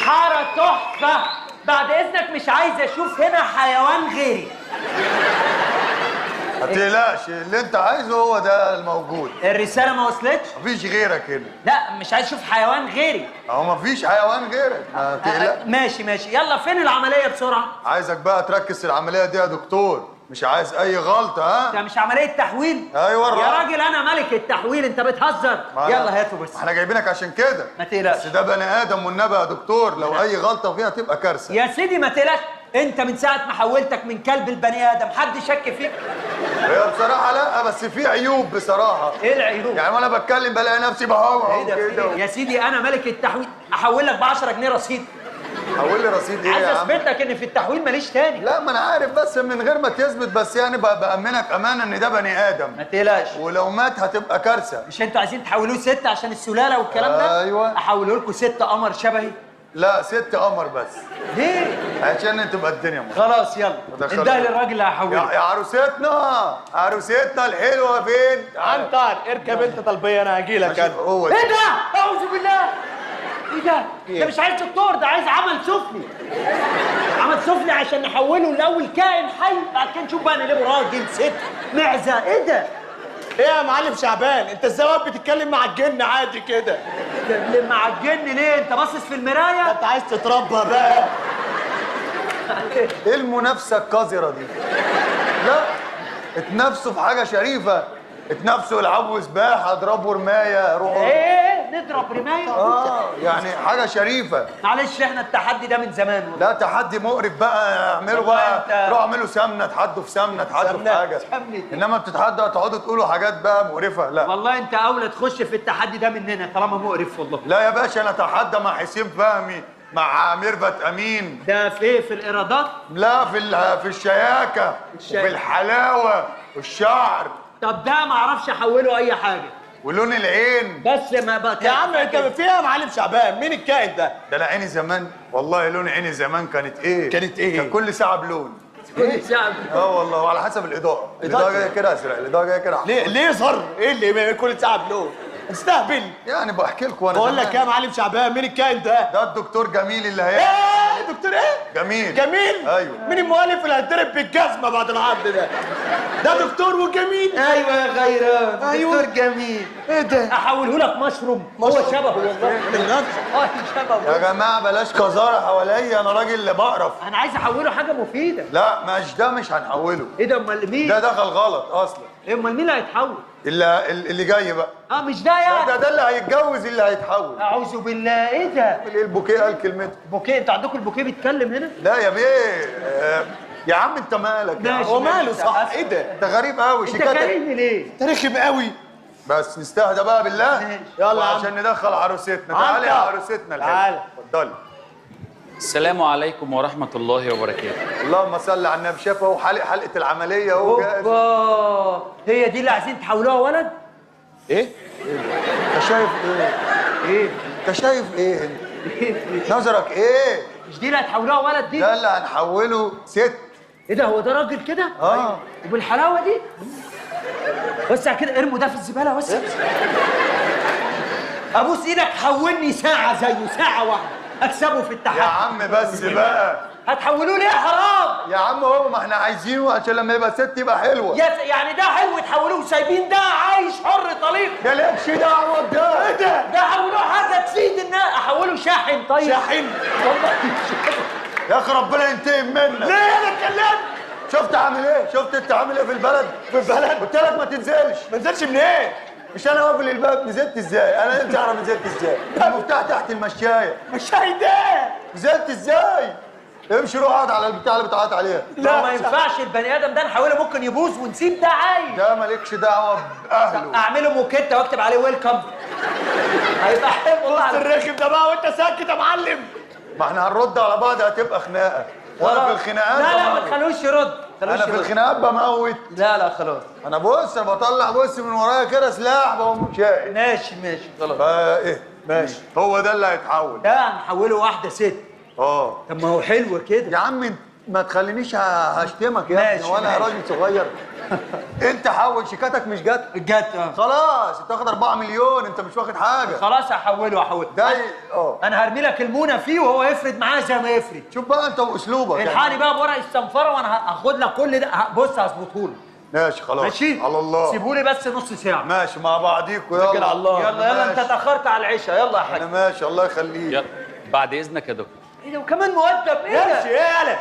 حارة تحفة. بعد إذنك مش عايز أشوف هنا حيوان غيري. ما تقلقش، اللي انت عايزه هو ده الموجود. الرسالة ما وصلتش؟ مفيش غيرك هنا. لا مش عايز أشوف حيوان غيري. اهو مفيش حيوان غيرك، ما تقلقش. ماشي ماشي، يلا فين العملية بسرعة؟ عايزك بقى تركز في العملية دي يا دكتور، مش عايز أي غلطة. ها؟ ده مش عملية تحويل؟ أيوة يا راجل أنا ملك التحويل، أنت بتهزر. يلا هاتوا بس. احنا جايبينك عشان كده. ما تقلقش. بس ده بني آدم والنبي يا دكتور، لو أي غلطة فيها تبقى كارثة. يا سيدي ما تقلقش، أنت من ساعة ما حولتك من كلب البني آدم حد شك فيك؟ هي بصراحة لا، بس في عيوب بصراحة. إيه العيوب؟ يعني وأنا بتكلم بلاقي نفسي بهوى إيه ده كده. يا سيدي أنا ملك التحويل، أحول لك ب 10 جنيه رصيد. حول لي رصيد إيه عايز يا عم؟ أثبت لك إن في التحويل ماليش تاني. لا ما أنا عارف، بس من غير ما تثبت، بس يعني بأمنك أمانة إن ده بني آدم. ما تقلقش. ولو مات هتبقى كارثة. مش انتوا عايزين تحولوه 6 عشان السلالة والكلام ده؟ أيوة. أحوله لكم 6 قمر شبهي؟ لا 6 قمر بس. ليه؟ عشان تبقى الدنيا مصر. خلاص يلا دخل. انده للراجل اللي هحوله. يا عروستنا، عروستنا الحلوة فين؟ عنتر اركب انت طلبيه، انا هجي لك انا. هو ايه ده؟ أعوذ بالله. ايه ده؟ ده مش عايز دكتور، ده عايز عمل سفلي. عمل سفلي عشان نحوله الأول كائن حي، بعد كده نشوف بقى نقلبه راجل ست معزة. ايه ده؟ ايه يا معلم شعبان، انت ازاي واقف بتتكلم مع الجن عادي كده؟ مع الجن ليه؟ انت باصص في المراية؟ انت عايز تتربى بقى. ايه المنافسة القذرة دي؟ لا، اتنافسوا في حاجة شريفة، اتنافسوا يلعبوا سباحة، اضربوا رماية، روحوا. ايه؟ نضرب رماية؟ يعني حاجة شريفة. معلش احنا التحدي ده من زمان. لا تحدي مقرف بقى، اعملوا بقى، روحوا اعملوا سمنة، اتحدوا في سمنة، اتحدوا في حاجة. انما بتتحدوا تقعدوا تقولوا حاجات بقى مقرفة، لا. والله انت اولى تخش في التحدي ده مننا طالما مقرف والله. لا يا باشا، انا اتحدى مع حسين فهمي، مع ميرفت امين. ده في ايه؟ في الايرادات؟ لا في الشياكة وفي الحلاوة والشعر. طب ده ما اعرفش احوله اي حاجه. ولون العين. بس ما بقى يا عم انت فيها يا معلم شعبان، مين الكائن ده؟ ده انا عيني زمان، والله لون عيني زمان كانت ايه؟ كانت ايه؟ كان كل ساعة بلون. كل ساعه. والله، وعلى حسب الإضاءة. الإضاءة جاية كده أزرق، الإضاءة جاية كده أحمر. ليه صر؟ ايه اللي كل ساعه بلون؟ استهبل. يعني بحكي لكم انا بقول لك زمان. يا معلم شعبان، مين الكائن ده؟ ده الدكتور جميل اللي هي. ايه ايه دكتور ايه؟ جميل. جميل؟ ايوه. مين المؤلف اللي هيتضرب بالجزمه بعد العرض ده؟ ده دكتور وجميل. ايوه يا غيران، أيوة. دكتور جميل. ايه ده؟ احوله لك مشروم، هو شبهه والله. شبهه. يا جماعه بلاش كزاره حواليا، انا راجل اللي بقرف. انا عايز احوله حاجه مفيده. لا مش هنحوله. ايه ده امال مين؟ ده دخل غلط اصلا. إيه امال مين اللي هيتحول؟ اللي جاي بقى. مش ده يعني. ده اللي هيتجوز اللي هيتحول. اعوذ بالله، ايه ده؟ ايه البوكيه قال كلمته. بوكيه؟ انتوا عندكم البوكيه بيتكلم هنا؟ لا يا بيه يا عم انت مالك يا عم؟ هو ماله صح؟ ايه ده؟ انت غريب قوي. انت كارهني ليه؟ انت رخم قوي. بس نستهدى بقى بالله. يلا يا عم. عشان ندخل عروستنا. تعالي يا عروستنا الحلوه. تعالى. اتفضلي. السلام عليكم ورحمة الله وبركاته. اللهم صل على النبي. شاف اهو حلقه العمليه اهو جاهز. اوبا، هي دي اللي عايزين تحولوها ولد؟ ايه؟ انت شايف ايه؟ ايه؟ انت شايف ايه؟ نظرك ايه؟ مش دي اللي هتحولوها ولد دي؟ ده اللي هنحوله ست. ايه ده، هو ده راجل كده؟ اه. وبالحلاوه دي؟ وسع كده، ارموا ده في الزباله، وسع. ابوس ايدك، حولني ساعه زيه، ساعه واحده اكسبه في التحدي. يا عم بس بقى. هتحولوه ليه يا حرام؟ يا عم هو ما احنا عايزينه عشان لما يبقى ست يبقى حلوه. يعني ده حلو تحولوه، سايبين ده عايش حر طليق. ده لكش دعوه بده. ايه ده؟ ده حولوه حاجه تفيد الناس، احوله شاحن. طيب شاحن؟ والله. يا اخي ربنا ينتقم منك. ليه انا اتكلمت؟ شفت عامل ايه؟ شفت انت عامل ايه في البلد؟ في البلد؟ قلت لك ما تنزلش. ما نزلش من ايه؟ مش انا واقف الباب. نزلت ازاي؟ انا نفسي اعرف نزلت ازاي. المفتاح تحت المشايه. مش ده. نزلت ازاي؟ امشي روح اقعد على البتاع اللي بتعيط عليها. لا ما ينفعش، البني ادم ده نحوله ممكن يبوظ ونسيب ده عايش. ده مالكش دعوه باهله. اعمله موكيتا واكتب عليه ويلكم. هيبقى حلو والله. الرخم ده بقى وانت ساكت يا معلم. ما احنا هنرد على بعض هتبقى خناقه. وانا في الخناقات لا ما بموت. تخلوش يرد. انا في الخناقات بموت. لا خلاص. انا بص بطلع من ورايا كده سلاح بقوم شايل. ماشي خلاص. ايه ماشي. هو ده اللي هيتحول. ده هنحوله واحده ست. طب ما هو حلو كده يا عم ما تخلينيش هشتمك يا ابني وانا ماشي. راجل صغير. انت حول شيكاتك مش جت خلاص. انت واخد 4 مليون. انت مش واخد حاجه. خلاص هحوله. ده انا هرمي لك المونه فيه وهو يفرد معاه زي ما يفرد. شوف بقى انت واسلوبك. الحقني بقى بورق الصنفره وانا هاخد لك كل ده. بص هظبطه لك. ماشي خلاص. ماشي على الله. سيبوا لي بس نص ساعه. ماشي مع بعضيكوا. يلا على الله. يلا انت اتاخرت على العشاء. يلا يا حاج. انا ماشي الله يخليك. يلا بعد إذنك يا دكتور. ايه ده وكمان مؤدب؟ ايه ده؟ ماشي يالا.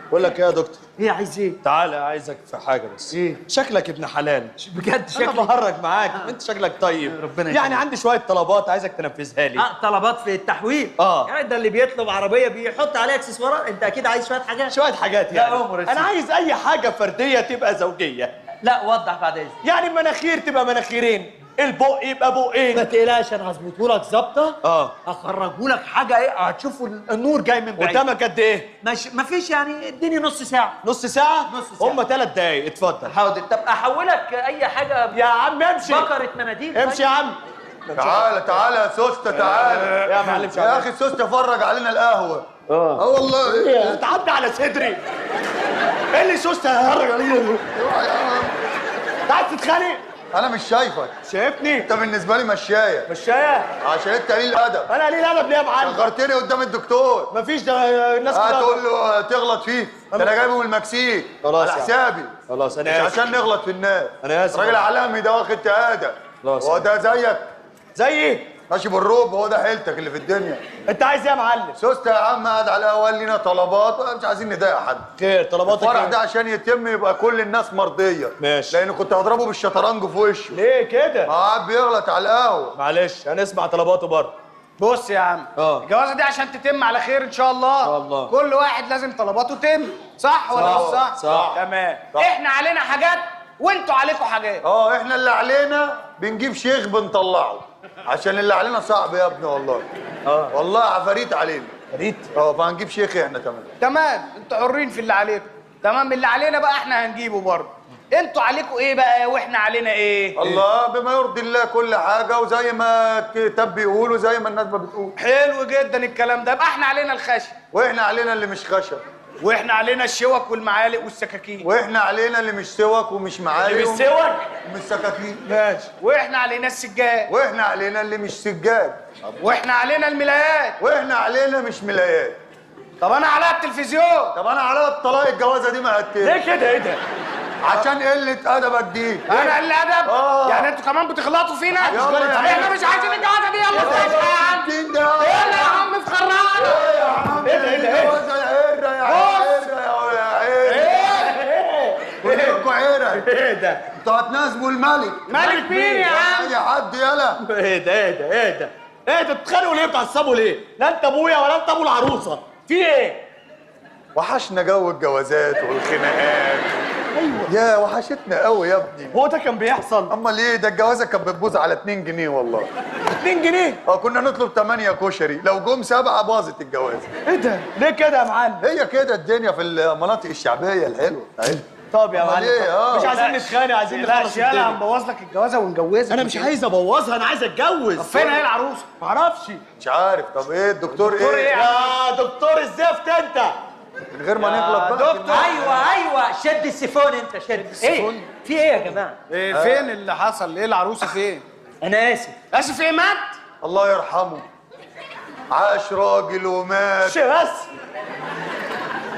بقول لك ايه يا دكتور؟ ايه عايز ايه؟ تعالى عايزك في حاجه بس. ايه؟ شكلك ابن حلال. بجد انا شكلك بهرج معاك انت شكلك طيب. ربنا يعني يخليك. عندي شويه طلبات عايزك تنفذها لي. طلبات في التحويل. يعني ده اللي بيطلب عربيه بيحط عليها اكسسوارات. انت اكيد عايز شويه حاجات. شويه حاجات لا، يعني. أمر انا عايز اي حاجه فرديه تبقى زوجيه. لا وضح بعد اذنك. يعني المناخير تبقى مناخيرين، البق يبقى ما بقين. تقلقش انا هظبطه لك ظابطه. هخرجه لك حاجه ايه، هتشوفوا النور جاي من بعيد. قدامك قد ايه؟ مفيش يعني، اديني نص ساعه. نص ساعه؟ نص ساعة. هم 3 دقايق. اتفضل. حاضر. طب احولك اي حاجه. يا عم امشي. بكره مناديل. امشي يا عم. تعالى يا سوسته تعالى. يا معلم يا اخي السوسته فرج علينا القهوه. والله. تعدي على صدري. ايه اللي سوسته هرج علينا؟ انت عايز تتخانق؟ انا مش شايفك. شايفني؟ انت بالنسبه لي مشايه. مشاية؟ عشان انت قليل ادب. انا قليل ادب ليه يا معلم؟ صغرتني قدام الدكتور. مفيش ده الناس كلها. تقول له تغلط فيه. ده انا جايبه من المكسيك. خلاص على يا حسابي. خلاص مش انا اسف. عشان نغلط في الناس. أنا آسف. راجل عالمي ده واخد شهاده. خلاص. هو ده زيك زيي؟ ماشي بالروب. هو ده حيلتك اللي في الدنيا. انت عايز ايه يا معلم؟ سوسته يا عم قاعد على القهوه قال لنا طلبات. مش عايزين نضايق حد. خير طلباتك الفرح ايه؟ ده عشان يتم يبقى كل الناس مرضيه. ماشي. لان كنت هضربه بالشطرنج في وشه. ليه كده؟ قاعد بيغلط على القهوه. معلش هنسمع طلباته بره. بص يا عم، الجوازه دي عشان تتم على خير ان شاء الله. ان شاء الله. كل واحد لازم طلباته تتم. صح ولا مش صح؟ صح. تمام. احنا علينا حاجات وانتوا عليكم حاجات. احنا اللي علينا بنجيب شيخ بنطلعه. عشان اللي علينا صعب يا ابني والله. والله عفاريت علينا. فريد. فهنجيب شيخ احنا تمام. تمام، انتوا حرين في اللي عليكم. تمام، اللي علينا بقى احنا هنجيبه برضه. انتوا عليكم ايه بقى واحنا علينا ايه؟ الله بما يرضي الله كل حاجه وزي ما الكتاب بيقول وزي ما الناس ما بتقول. حلو جدا الكلام ده. يبقى احنا علينا الخشب، واحنا علينا اللي مش خشب، واحنا علينا الشوك والمعالق والسكاكين، واحنا علينا اللي مش سوك ومش معالق اللي مش سوك ومش سكاكين. ماشي. واحنا علينا السجاد، واحنا علينا اللي مش سجاد، واحنا علينا الملايات، واحنا علينا مش ملايات. طب انا على التلفزيون. طب انا على الطلاق الجوازه دي ما هتتم. ليه كده؟ ايه ده؟ عشان قله ادبك دي. انا قلة ادب؟ آه. يعني انتوا كمان بتغلطوا فينا؟ يلا يا عم. احنا مش عايزين الجوازه دي. يلا يا عم. يلا يا عم افخرنا. ايه يا عم؟ ايه الجوازه يا عره يا عره يا كلكوا عره. ايه ده؟ انتوا هتناسبوا الملك. مالك مين يا عم؟ اي حد يلا. ايه ده؟ ايه ده؟ ايه ده؟ ايه ده؟ بتتخانقوا ليه؟ بتعصبوا ليه؟ لا انت ابويا ولا انت ابو العروسه. في ايه؟ وحشنا جو الجوازات والخناقات. يا وحشتنا قوي يا ابني. هو ده كان بيحصل؟ امال ايه ده؟ الجوازه كانت بتبوظ على 2 جنيه والله. 2 جنيه؟ كنا نطلب 8 كشري، لو جم 7 باظت الجوازه. ايه ده؟ ليه كده يا معلم؟ هي كده الدنيا في المناطق الشعبيه الحلوه. اهي. طب يا أمال معلم إيه؟ مش عايزين نتخانق، عايزين لا نخلص يلا الدنيا. هنبوظ لك الجوازه ونجوزك. انا مش عايز ابوظها، انا عايز اتجوز. طب فين هي العروسه؟ معرفش. مش عارف. طب ايه الدكتور دكتور ايه؟ إيه؟ يا دكتور الزفت انت. من غير ما نغلط بقى. ايوه شد السيفون انت شد. ايه؟ في ايه يا جماعه؟ إيه فين اللي حصل؟ ايه العروسه فين؟ انا اسف. اسف ايه مات؟ الله يرحمه. عاش راجل ومات. بس.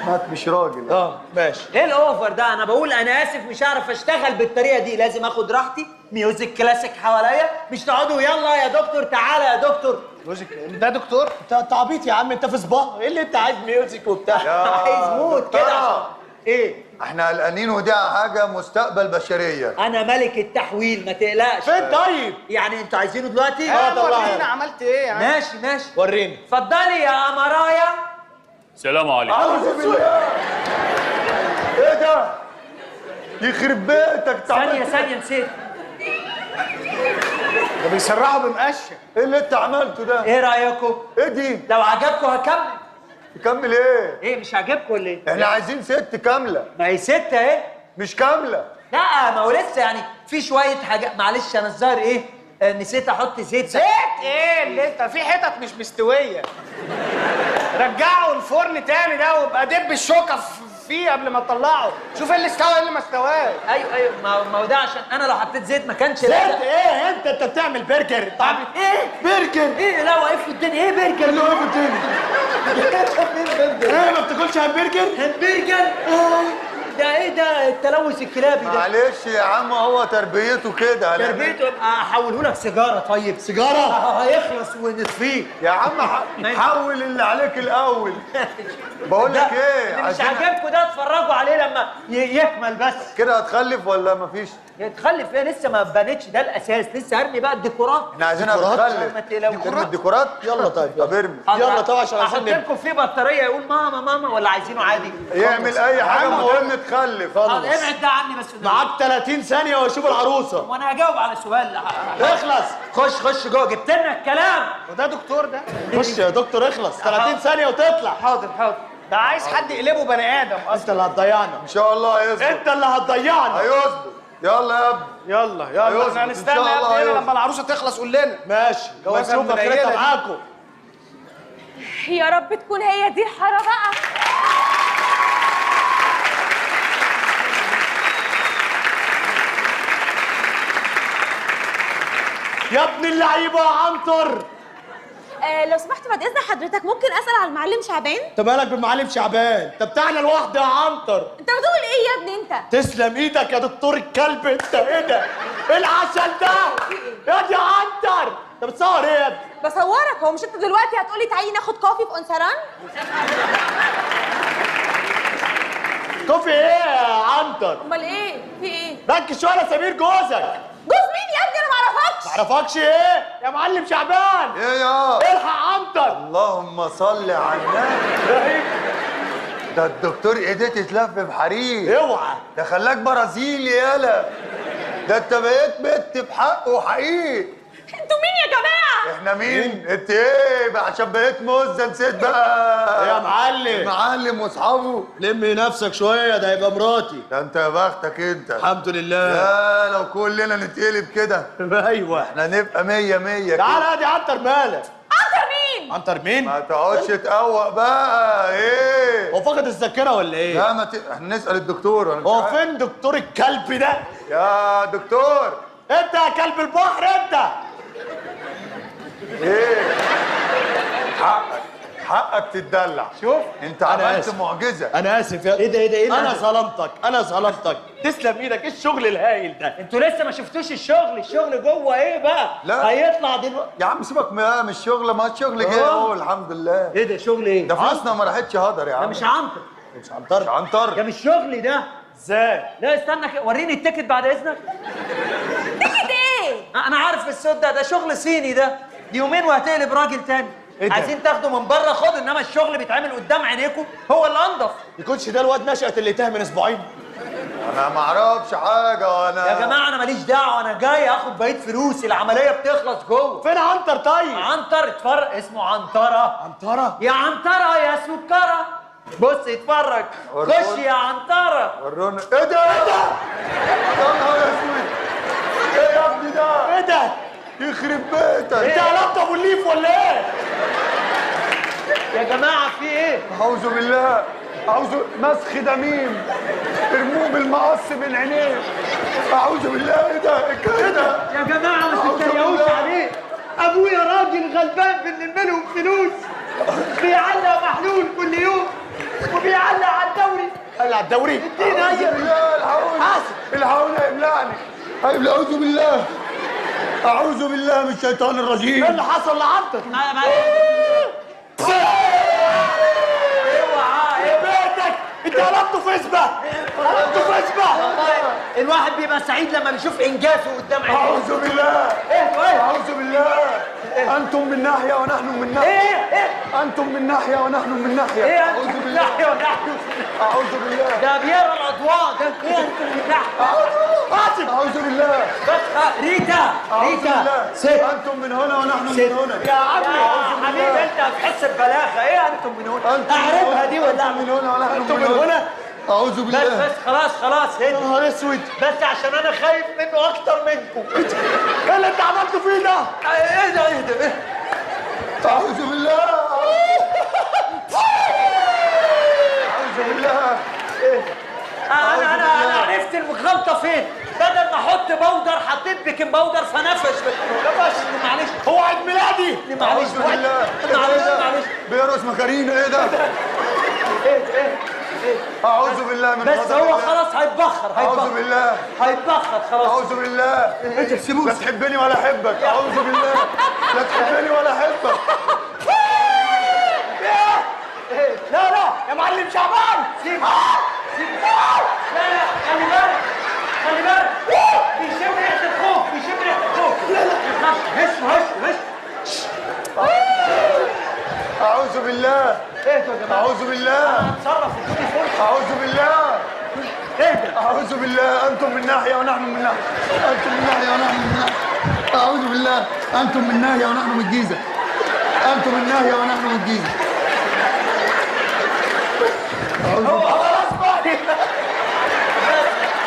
مات مش راجل. ماشي. ايه الاوفر ده؟ انا بقول انا اسف مش هعرف اشتغل بالطريقه دي، لازم اخد راحتي، ميوزك كلاسيك حواليا، مش تقعدوا يلا يا دكتور تعالى يا دكتور. جوزك ده دكتور؟ انت عبيط يا عم، انت في صباح ايه اللي انت عايز ميوزك وبتاع؟ عايز موت كده عشان ايه؟ احنا قلقانين ودي حاجه مستقبل بشريه. انا ملك التحويل ما تقلقش. فين طيب؟ يعني انتوا عايزينه دلوقتي؟ ورينا عملت ايه يا عم؟ ماشي وريني. اتفضلي يا امرايا. سلام عليكم. ايه ده؟ يخرب بيتك. ثانية نسيت. ده بيسرحوا بمقشه. ايه اللي انت عملته ده؟ ايه رايكم؟ ايه دي؟ لو عجبكم هكمل. تكمل ايه؟ ايه مش عاجبكم ولا ايه؟ احنا عايزين ست كامله. ما هي ستة اهي. مش كامله. لا ما هو لسه يعني في شوية حاجات. معلش انا الظاهر ايه؟ نسيت احط زيت. زيت ايه اللي انت في حتت مش مستويه. رجعوا الفرن تاني ده وابقى دب الشوكه فيه قبل ما تطلعه. شوف ايه اللي استوى ايه اللي ما استواش. ايوه ما هو ده عشان انا لو حطيت زيت ما كانش زيت لازق. ايه؟ انت بتعمل برجر. طب ايه؟ برجر. ايه لا واقف الدنيا ايه برجر؟ اللي واقف الدنيا. ايه ما بتاكلش همبرجر؟ همبرجر؟ ده ايه ده التلوث الكلابي ده؟ معلش يا عم هو تربيته كده. تربيته يبقى احوله لك سيجاره. طيب سيجاره هيخلص ونطفيه يا عم حول اللي عليك الاول. بقول لك ايه؟ اللي مش عاجبكم ده اتفرجوا عليه لما يكمل بس. كده هتخلف ولا مفيش؟ يتخلف ايه؟ لسه ما بنتش، ده الاساس. لسه هرمي بقى الديكورات. احنا عايزينها تخلف. ما تقلقوش. ترمي الديكورات؟ يلا طيب طب ارمي. يلا طبعا عشان احط عايزين لكم فيه بطاريه يقول ماما ولا عايزينه عادي؟ يعمل اي حاجه مهم تخلف. ابعد ده عني بس. معاك 30 ثانيه واشوف العروسه. وانا هجاوب على سؤال. اخلص. خش جوه. جبت لنا الكلام. وده دكتور ده؟ خش يا دكتور اخلص. 30 ثانيه وتطلع. حاضر. ده عايز حد يقلبه بني ادم اصلا. انت اللي هتضيعنا. ان شاء الله هيظبط. انت اللي هتضيعنا. هيظبط. يلا يا ابني. يلا هيظبط. احنا إن هنستنى شاء يا الله ابني هيظبط. لما العروسه تخلص قول لنا. ماشي. جوازها ونشوف منيلة اخرتها دي. معاكم. يا رب تكون هي دي حارة بقى. يا ابن اللعيبه يا عنتر. لو سمحت بعد اذن حضرتك ممكن اسال على المعلم شعبان؟ انت مالك بمعلم شعبان؟ انت بتاعنا لوحده يا عنتر. انت بتقول ايه يا ابني انت؟ تسلم ايدك يا دكتور الكلب. انت ايه ده؟ ايه العسل ده؟ يا دي عنتر. انت بتصور ايه يا ابني؟ بصورك. هو مش انت دلوقتي هتقولي تعالي ناخد كوفي في انسران؟ كوفي ايه يا عنتر؟ امال ايه؟ في ايه؟ ركز شويه على سمير جوزك. جوز مين يا ابني؟ انا معرفكش. معرفكش ايه؟ يا معلم شعبان. ايه يا؟ الحق عنتر. اللهم صل على النبي. ده الدكتور ايديه تتلف بحرير. اوعى. ده خلاك برازيلي يالا. ده انت بقيت بت بحقه حقيقي. انتوا مين يا جماعه؟ احنا مين؟ انت ايه بقى عشان بقيت مزه نسيت بقى؟ ايه يا معلم؟ معلم واصحابه. لمي نفسك شويه، ده هيبقى مراتي. ده انت يا بختك انت. الحمد لله. يا لو كلنا نتقلب كده ايوه احنا نبقى 100 100 كده. تعالى ادي عنتر. مالك؟ عنتر مين؟ عنتر مين؟ ما تقعدش تقوق بقى. ايه؟ هو فقد الذاكره ولا ايه؟ لا احنا نسال الدكتور. انا مش هو عارف. فين دكتور الكلب ده؟ يا دكتور. انت يا كلب البحر انت. ايه؟ حقك حقك تتدلع. شوف انت أنا عملت آسف. معجزه. انا اسف يا ايه ده ايه ده ايه انا ده؟ ظلمتك انا ظلمتك. تسلم ايدك. ايه الشغل الهايل ده؟ انتوا لسه ما شفتوش الشغل جوه ايه بقى؟ لا. هيطلع دلوقتي. يا عم سيبك من الشغل، ما الشغل جاي اهو الحمد لله. ايه ده شغل ايه؟ ده فلوسنا ما راحتش هدر يا عم. ده مش عنتر. مش عنتر. ده عنتر. مش شغلي ده. ازاي؟ لا استنى وريني التيكت بعد اذنك. تيكت ايه؟ انا عارف السود ده شغل صيني ده. دي يومين وهتقلب راجل تاني. إيه ده؟ عايزين تاخده من بره خد، انما الشغل بيتعمل قدام عينيكم هو اللي انضف. يكونش ده الواد نشأت اللي تاه من اسبوعين؟ انا ما اعرفش حاجه وانا يا جماعه انا ماليش دعوه، انا جاي اخد بقيه فلوسي، العمليه بتخلص جوه. فين عنتر طيب؟ عنتر اتفرج، اسمه عنتره. عنترة؟ يا عنتره يا سكره. بص اتفرج. خش يا عنتره. ورونا. ايه ده؟ ايه ده؟ يا نهار اسود. ايه يا ابني ده؟ ايه ده؟ يخرب بيتك. انت قلبت ابو الليف ولا ايه؟ يا جماعه في ايه؟ اعوذ بالله. اعوذ مسخ دميم. ارموه بالمقص من عينيه. اعوذ بالله. ايه ده؟ ايه ده؟ يا جماعه ما أعوذ تتريقوش بالله. عليه. ابويا راجل غلبان بنلم لهم فلوس، بيعلق محلول كل يوم وبيعلق على الدوري. قال على الدوري؟ ادينا اعوذ بالله. الحقوني هيبلعني. اعوذ بالله. اعوذ بالله من الشيطان الرجيم. ايه اللي حصل لعنتر؟ اوعى بيتك انت قلبته فسبه. قلبته فسبه. والله الواحد بيبقى سعيد لما بيشوف انجازه قدام عينيه. اعوذ بالله. ايه اعوذ بالله. انتم من ناحيه ونحن من ناحيه. ايه انتم من ناحيه ونحن من ناحيه. ايه اعوذ انتم من بالله. ناحيه ونحن اعوذ بالله. ده بيقرا الاضواء ده. ايه انتم من ناحيه؟ اعوذ بالله. بس ريتا اعوذ بالله. ريتا ست. انتم من هنا ونحن من هنا. يا عم يا حبيبي انت هتحس ببلاغه. ايه انتم من هنا؟ انتم اعرفها دي ولا انتم من هنا ونحن انتم من من هنا. هنا؟ اعوذ بس بالله. خلاص يا هدي. نهار اسود. بس عشان انا خايف منه اكتر منكم. ايه اللي انت عملته فيه ده؟ ايه ده ايه ده؟ اعوذ بالله. اعوذ بالله. انا عرفت المغلطه فين. بدل ما احط بودر حطيت بيكنج باودر فنفش. معلش هو عيد ميلادي. معلش اعوذ بالله. معلش بيرقص مكارينا. ايه ده؟ ايه اعوذ بالله من بس غضب هو الله. خلاص هيتبخر اعوذ بالله. هيتبخر خلاص. اعوذ بالله. لا تحبني ولا احبك. اعوذ بالله. لا تحبني ولا احبك. لا يا معلم شعبان. سيب لا خلي بالك بيشم ريحه الخوف لا هش اعوذ بالله. ايه يا جماعه؟ اعوذ بالله. اتصرف ادوني فرصه. اعوذ بالله. ايه ده؟ اعوذ بالله. انتم من ناحيه ونحن من ناحيه. انتم من ناحيه ونحن من ناحيه. اعوذ بالله. انتم من ناحيه ونحن من الجيزه. انتم من ناحيه ونحن من الجيزه. هو خلاص بقى.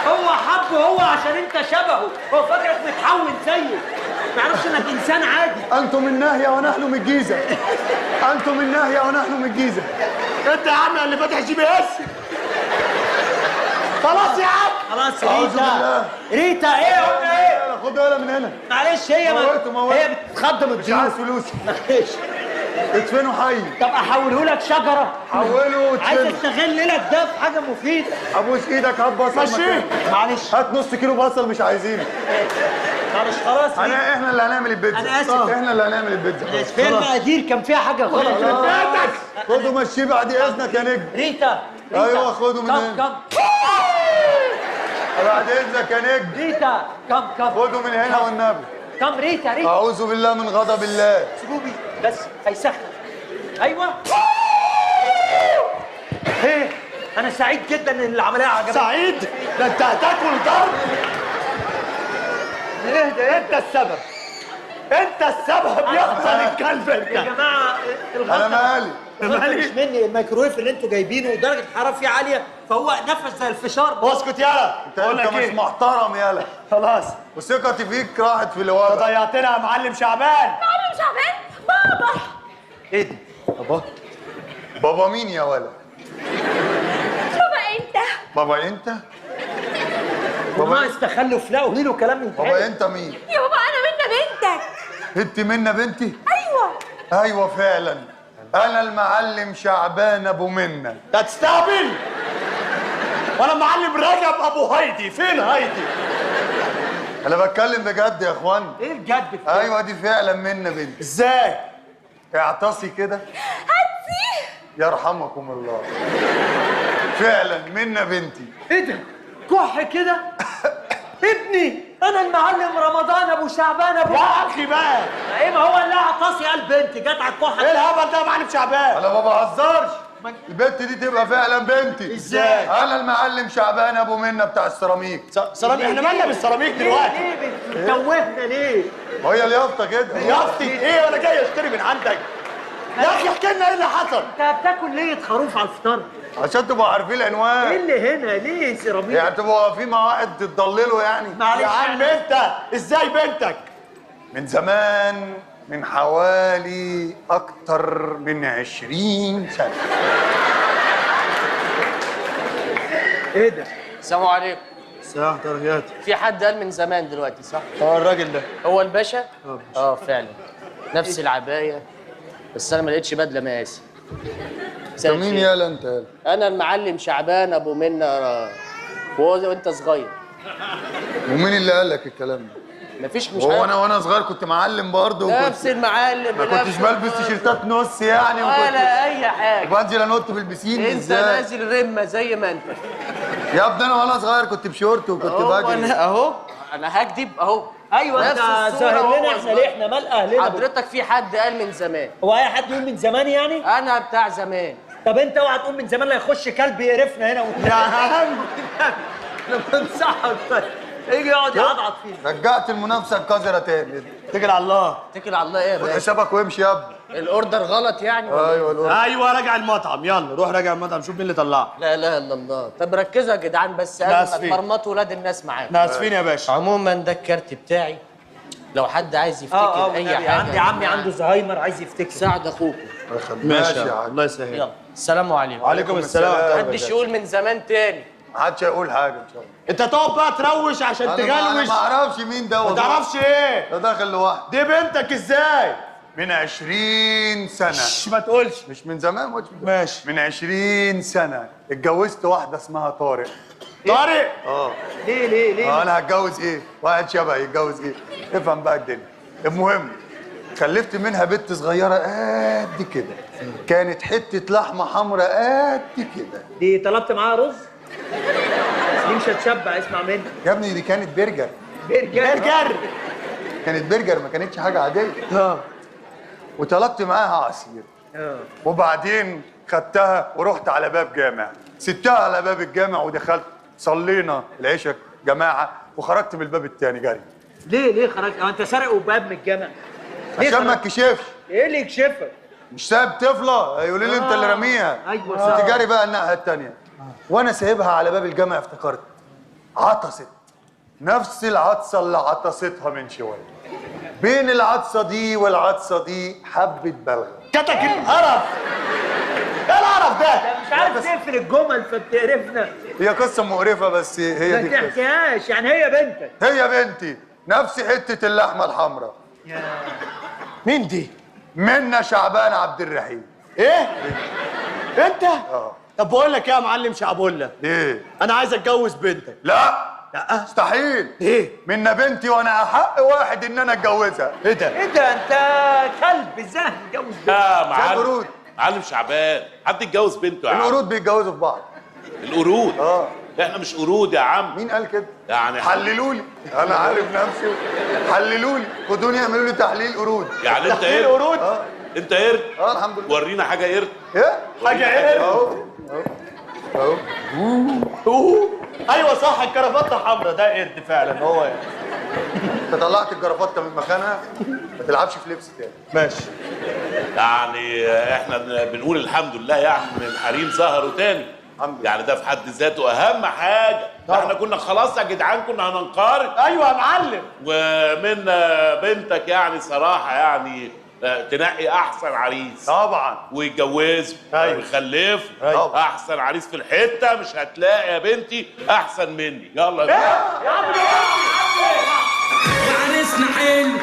هو حبه هو عشان انت شبهه، هو فاكرك متحول زيه، ما يعرفش انك انسان عادي. انتم من ناحيه ونحن من الجيزه. انتم من ناحيه ونحن من الجيزه. انت يا عم اللي فاتح GPS. خلاص يا عم. خلاص أعوذ بالله. ريتا ايه قلنا ايه؟ خد بالك من هنا. معلش هي موته. هي بتتخضم مش عايز الضيوف. فلوسي. معلش ادفنوا حي. طب احوله لك شجره. حوله عايز وادفنوا. استغل لك ده في حاجه مفيده. ابوس ايدك. هات بصل ماشي. مكانه. معلش هات نص كيلو بصل مش عايزينه. معلش خلاص ريتا. احنا اللي هنعمل البيتزا. أنا آسف. احنا اللي هنعمل البيتزا. فين المقادير كان فيها حاجه غلط. خلاص. خدوا مشيه بعد اذنك يا نجم. ريتا ايوه خدوا من هنا. كم بعد اذنك يا نجم. ريتا كم خدوا من هنا والنبي. كم ريتا اعوذ بالله من غضب الله. سيبوبي بس هيسخن. ايوه ايه انا سعيد جدا ان العمليه عجبتك. سعيد؟ ده انت هتاكل ضرب. ايه ده انت السبب. انت السبب يا اخطر الكلب يا انت. جماعه انا مالي. الغلطه مش مني. الميكرويف اللي انتوا جايبينه درجه الحراره فيه عاليه فهو نفس زي الفشار. اسكت يالا. انت مش محترم يالا. خلاص وثقتي فيك راحت في الوضع. ضيعتنا يا معلم شعبان. معلم شعبان بابا. ايه ده؟ بابا مين يا ولد؟ بابا انت. بابا انت؟ ما استخلف لا قولي له كلام من بابا انت مين؟ يا بابا انا منا بنتك. انت منا بنتي؟ ايوه. ايوه فعلا. انا المعلم شعبان ابو منة. ده تستهبل. وانا معلم رجب ابو هايدي. فين هايدي؟ انا بتكلم بجد يا اخوان. ايه الجد في كده؟ ايوه دي فعلا منة بنتي. ازاي؟ اعتصي كده. هاتي. يرحمكم الله. فعلا منة بنتي. ايه ده؟ كح كده؟ ابني انا المعلم رمضان ابو شعبان ابو يا اخي بقى. ايه ما هو اللي عطاسي قال بنتي جت على الكحه. ايه الهبل ده يا معلم شعبان؟ انا ما بهزرش. البنت دي تبقى فعلا بنتي. ازاي؟ انا المعلم شعبان ابو منة بتاع السيراميك. سيراميك؟ احنا مالنا بالسيراميك دلوقتي؟ ليه بتتوهنا ليه؟ وهي اليافطه كده. يافتي ايه وانا جاي اشتري من عندك؟ يا اخي احكي لنا ايه اللي حصل؟ انت بتاكل ليه خروف على الفطار؟ عشان تبقوا عارفين العنوان. ايه اللي هنا؟ ليه سيراميك؟ يعني تبقوا واقفين مع واحد تتضللوا يعني. معلش يا عم انت ازاي بنتك؟ من زمان، من حوالي اكتر من 20 سنه. ايه ده؟ السلام عليكم. السلام درجات. في حد قال من زمان دلوقتي صح؟ الراجل ده هو الباشا؟ فعلا نفس العباية بس انا ما لقيتش بدله مقاسي. مين يالا انت يالا؟ انا المعلم شعبان ابو منة وانت صغير. ومين اللي قال لك الكلام ده؟ مفيش مش هو انا وانا صغير كنت معلم برضه نفس المعلم ما كنتش بلبس تيشيرتات نص يعني ولا اي حاجه وبنزل انط في البسين. انت ازاي؟ نازل رمه زي ما انت يا ابني انا وانا صغير كنت بشورت وكنت بجري. انا اهو انا هكدب اهو. ايوه انت ظاهر لنا احنا ليه؟ احنا مال اهلنا. حضرتك في حد قال من زمان. هو اي حد يقول من زمان يعني؟ انا بتاع زمان. طب انت اوعى تقول من زمان لا يخش كلب يقرفنا هنا يا عم احنا بنصحك يجي يقعد يعضعض فينا. رجعت المنافسه القذره تاني. اتكل على الله. اتكل على الله ايه يا خد باشا؟ حسابك وامشي يا ابني. الاوردر غلط يعني ولا ايوه الاوردر. ايوه راجع المطعم. يلا روح راجع المطعم شوف مين اللي طلعه. لا اله الا الله. طب ركزوا يا جدعان بس قبل ما تمرمطوا ولاد الناس معاكم. اسفين يا باشا. عموما ده الكارت بتاعي لو حد عايز يفتكر اي حاجه. عندي عمي عنده زهايمر عايز يفتكر. ساعد اخوكم. ماشي يا عم. الله يسهل. يلا السلام عليكم. وعليكم السلام. محدش يقول من زمان تاني. محدش هيقول حاجه ان شاء الله. انت تقعد بقى تروش عشان انا تجلوش. ما اعرفش مين ده ما والله. تعرفش ايه؟ ده داخل لوحده. دي بنتك ازاي؟ من 20 سنه. ما تقولش. مش من زمان مش من ماشي. من 20 سنه اتجوزت واحده اسمها طارق. طارق؟ ليه؟ انا هتجوز ايه؟ واحد شبه يتجوز ايه؟ افهم بقى الدنيا. المهم خلفت منها بنت صغيره قد كده. كانت حته لحمه حمراء قد كده. دي طلبت معاها رز؟ دي مش هتشبع اسمع مني. يا ابني دي كانت برجر. برجر. كانت برجر ما كانتش حاجه عاديه. وطلبت معاها عصير. وبعدين خدتها ورحت على باب جامع. سبتها على باب الجامع ودخلت صلينا العشاء جماعه وخرجت من الباب الثاني جري. ليه خرجت؟ انت سارق وباب من الجامع. عشان ما اتكشفش. ايه اللي يكشفك؟ مش سايب طفله يقولوا لي انت اللي راميها. ايوه صح. كنت جاري بقى الناحيه الثانيه. وانا سايبها على باب الجامع افتكرت عطست نفس العطسه اللي عطستها من شويه. بين العطسه دي والعطسه دي حبه بلغم. كتك القرف. ايه القرف ده؟ مش عارف تقفل الجمل فبتقرفنا. هي قصه مقرفه بس هي ما دي القصة. تحكيهاش يعني هي بنتك. هي بنتي نفس حته اللحمه الحمراء. مين دي؟ منة شعبان عبد الرحيم. ايه؟ انت؟ طب بقول لك ايه يا معلم شعبولة؟ ايه؟ انا عايز اتجوز بنتك. لا مستحيل. ايه؟ منة بنتي وانا احق واحد ان انا اتجوزها. ايه ده؟ ايه ده انت كلب ازاي هتتجوز بنتك؟ يا زي القرود. معلم شعبان حد يتجوز بنته يا عم. القرود بيتجوزوا في بعض. القرود؟ احنا مش قرود يا عم. مين قال كده؟ يعني حللوا لي. انا عارف نفسي. حللوا لي خدوني اعملوا لي تحليل قرود. يعني انت تحليل قرد؟ قرود؟ انت قرد؟ الحمد لله. ورينا حاجه قرد. ايه؟ حاجه قرد. اهو ايوه صح الكرافته حمراء ده قرد فعلا هو يعني. انت طلعت الجرافته من مكانها ما تلعبش في لبس تاني. ماشي. يعني احنا بنقول الحمد لله يعني ان الحريم ظهروا تاني. يعني ده في حد ذاته اهم حاجه. احنا كنا خلاص يا جدعان كنا هننقرض. ايوه يا معلم. ومن بنتك يعني صراحه يعني تنقي احسن عريس طبعا ويتجوزوا ويخلفوا. أيوة. احسن عريس في الحته مش هتلاقي يا بنتي احسن مني. يلا يا عم وعرسنا حلو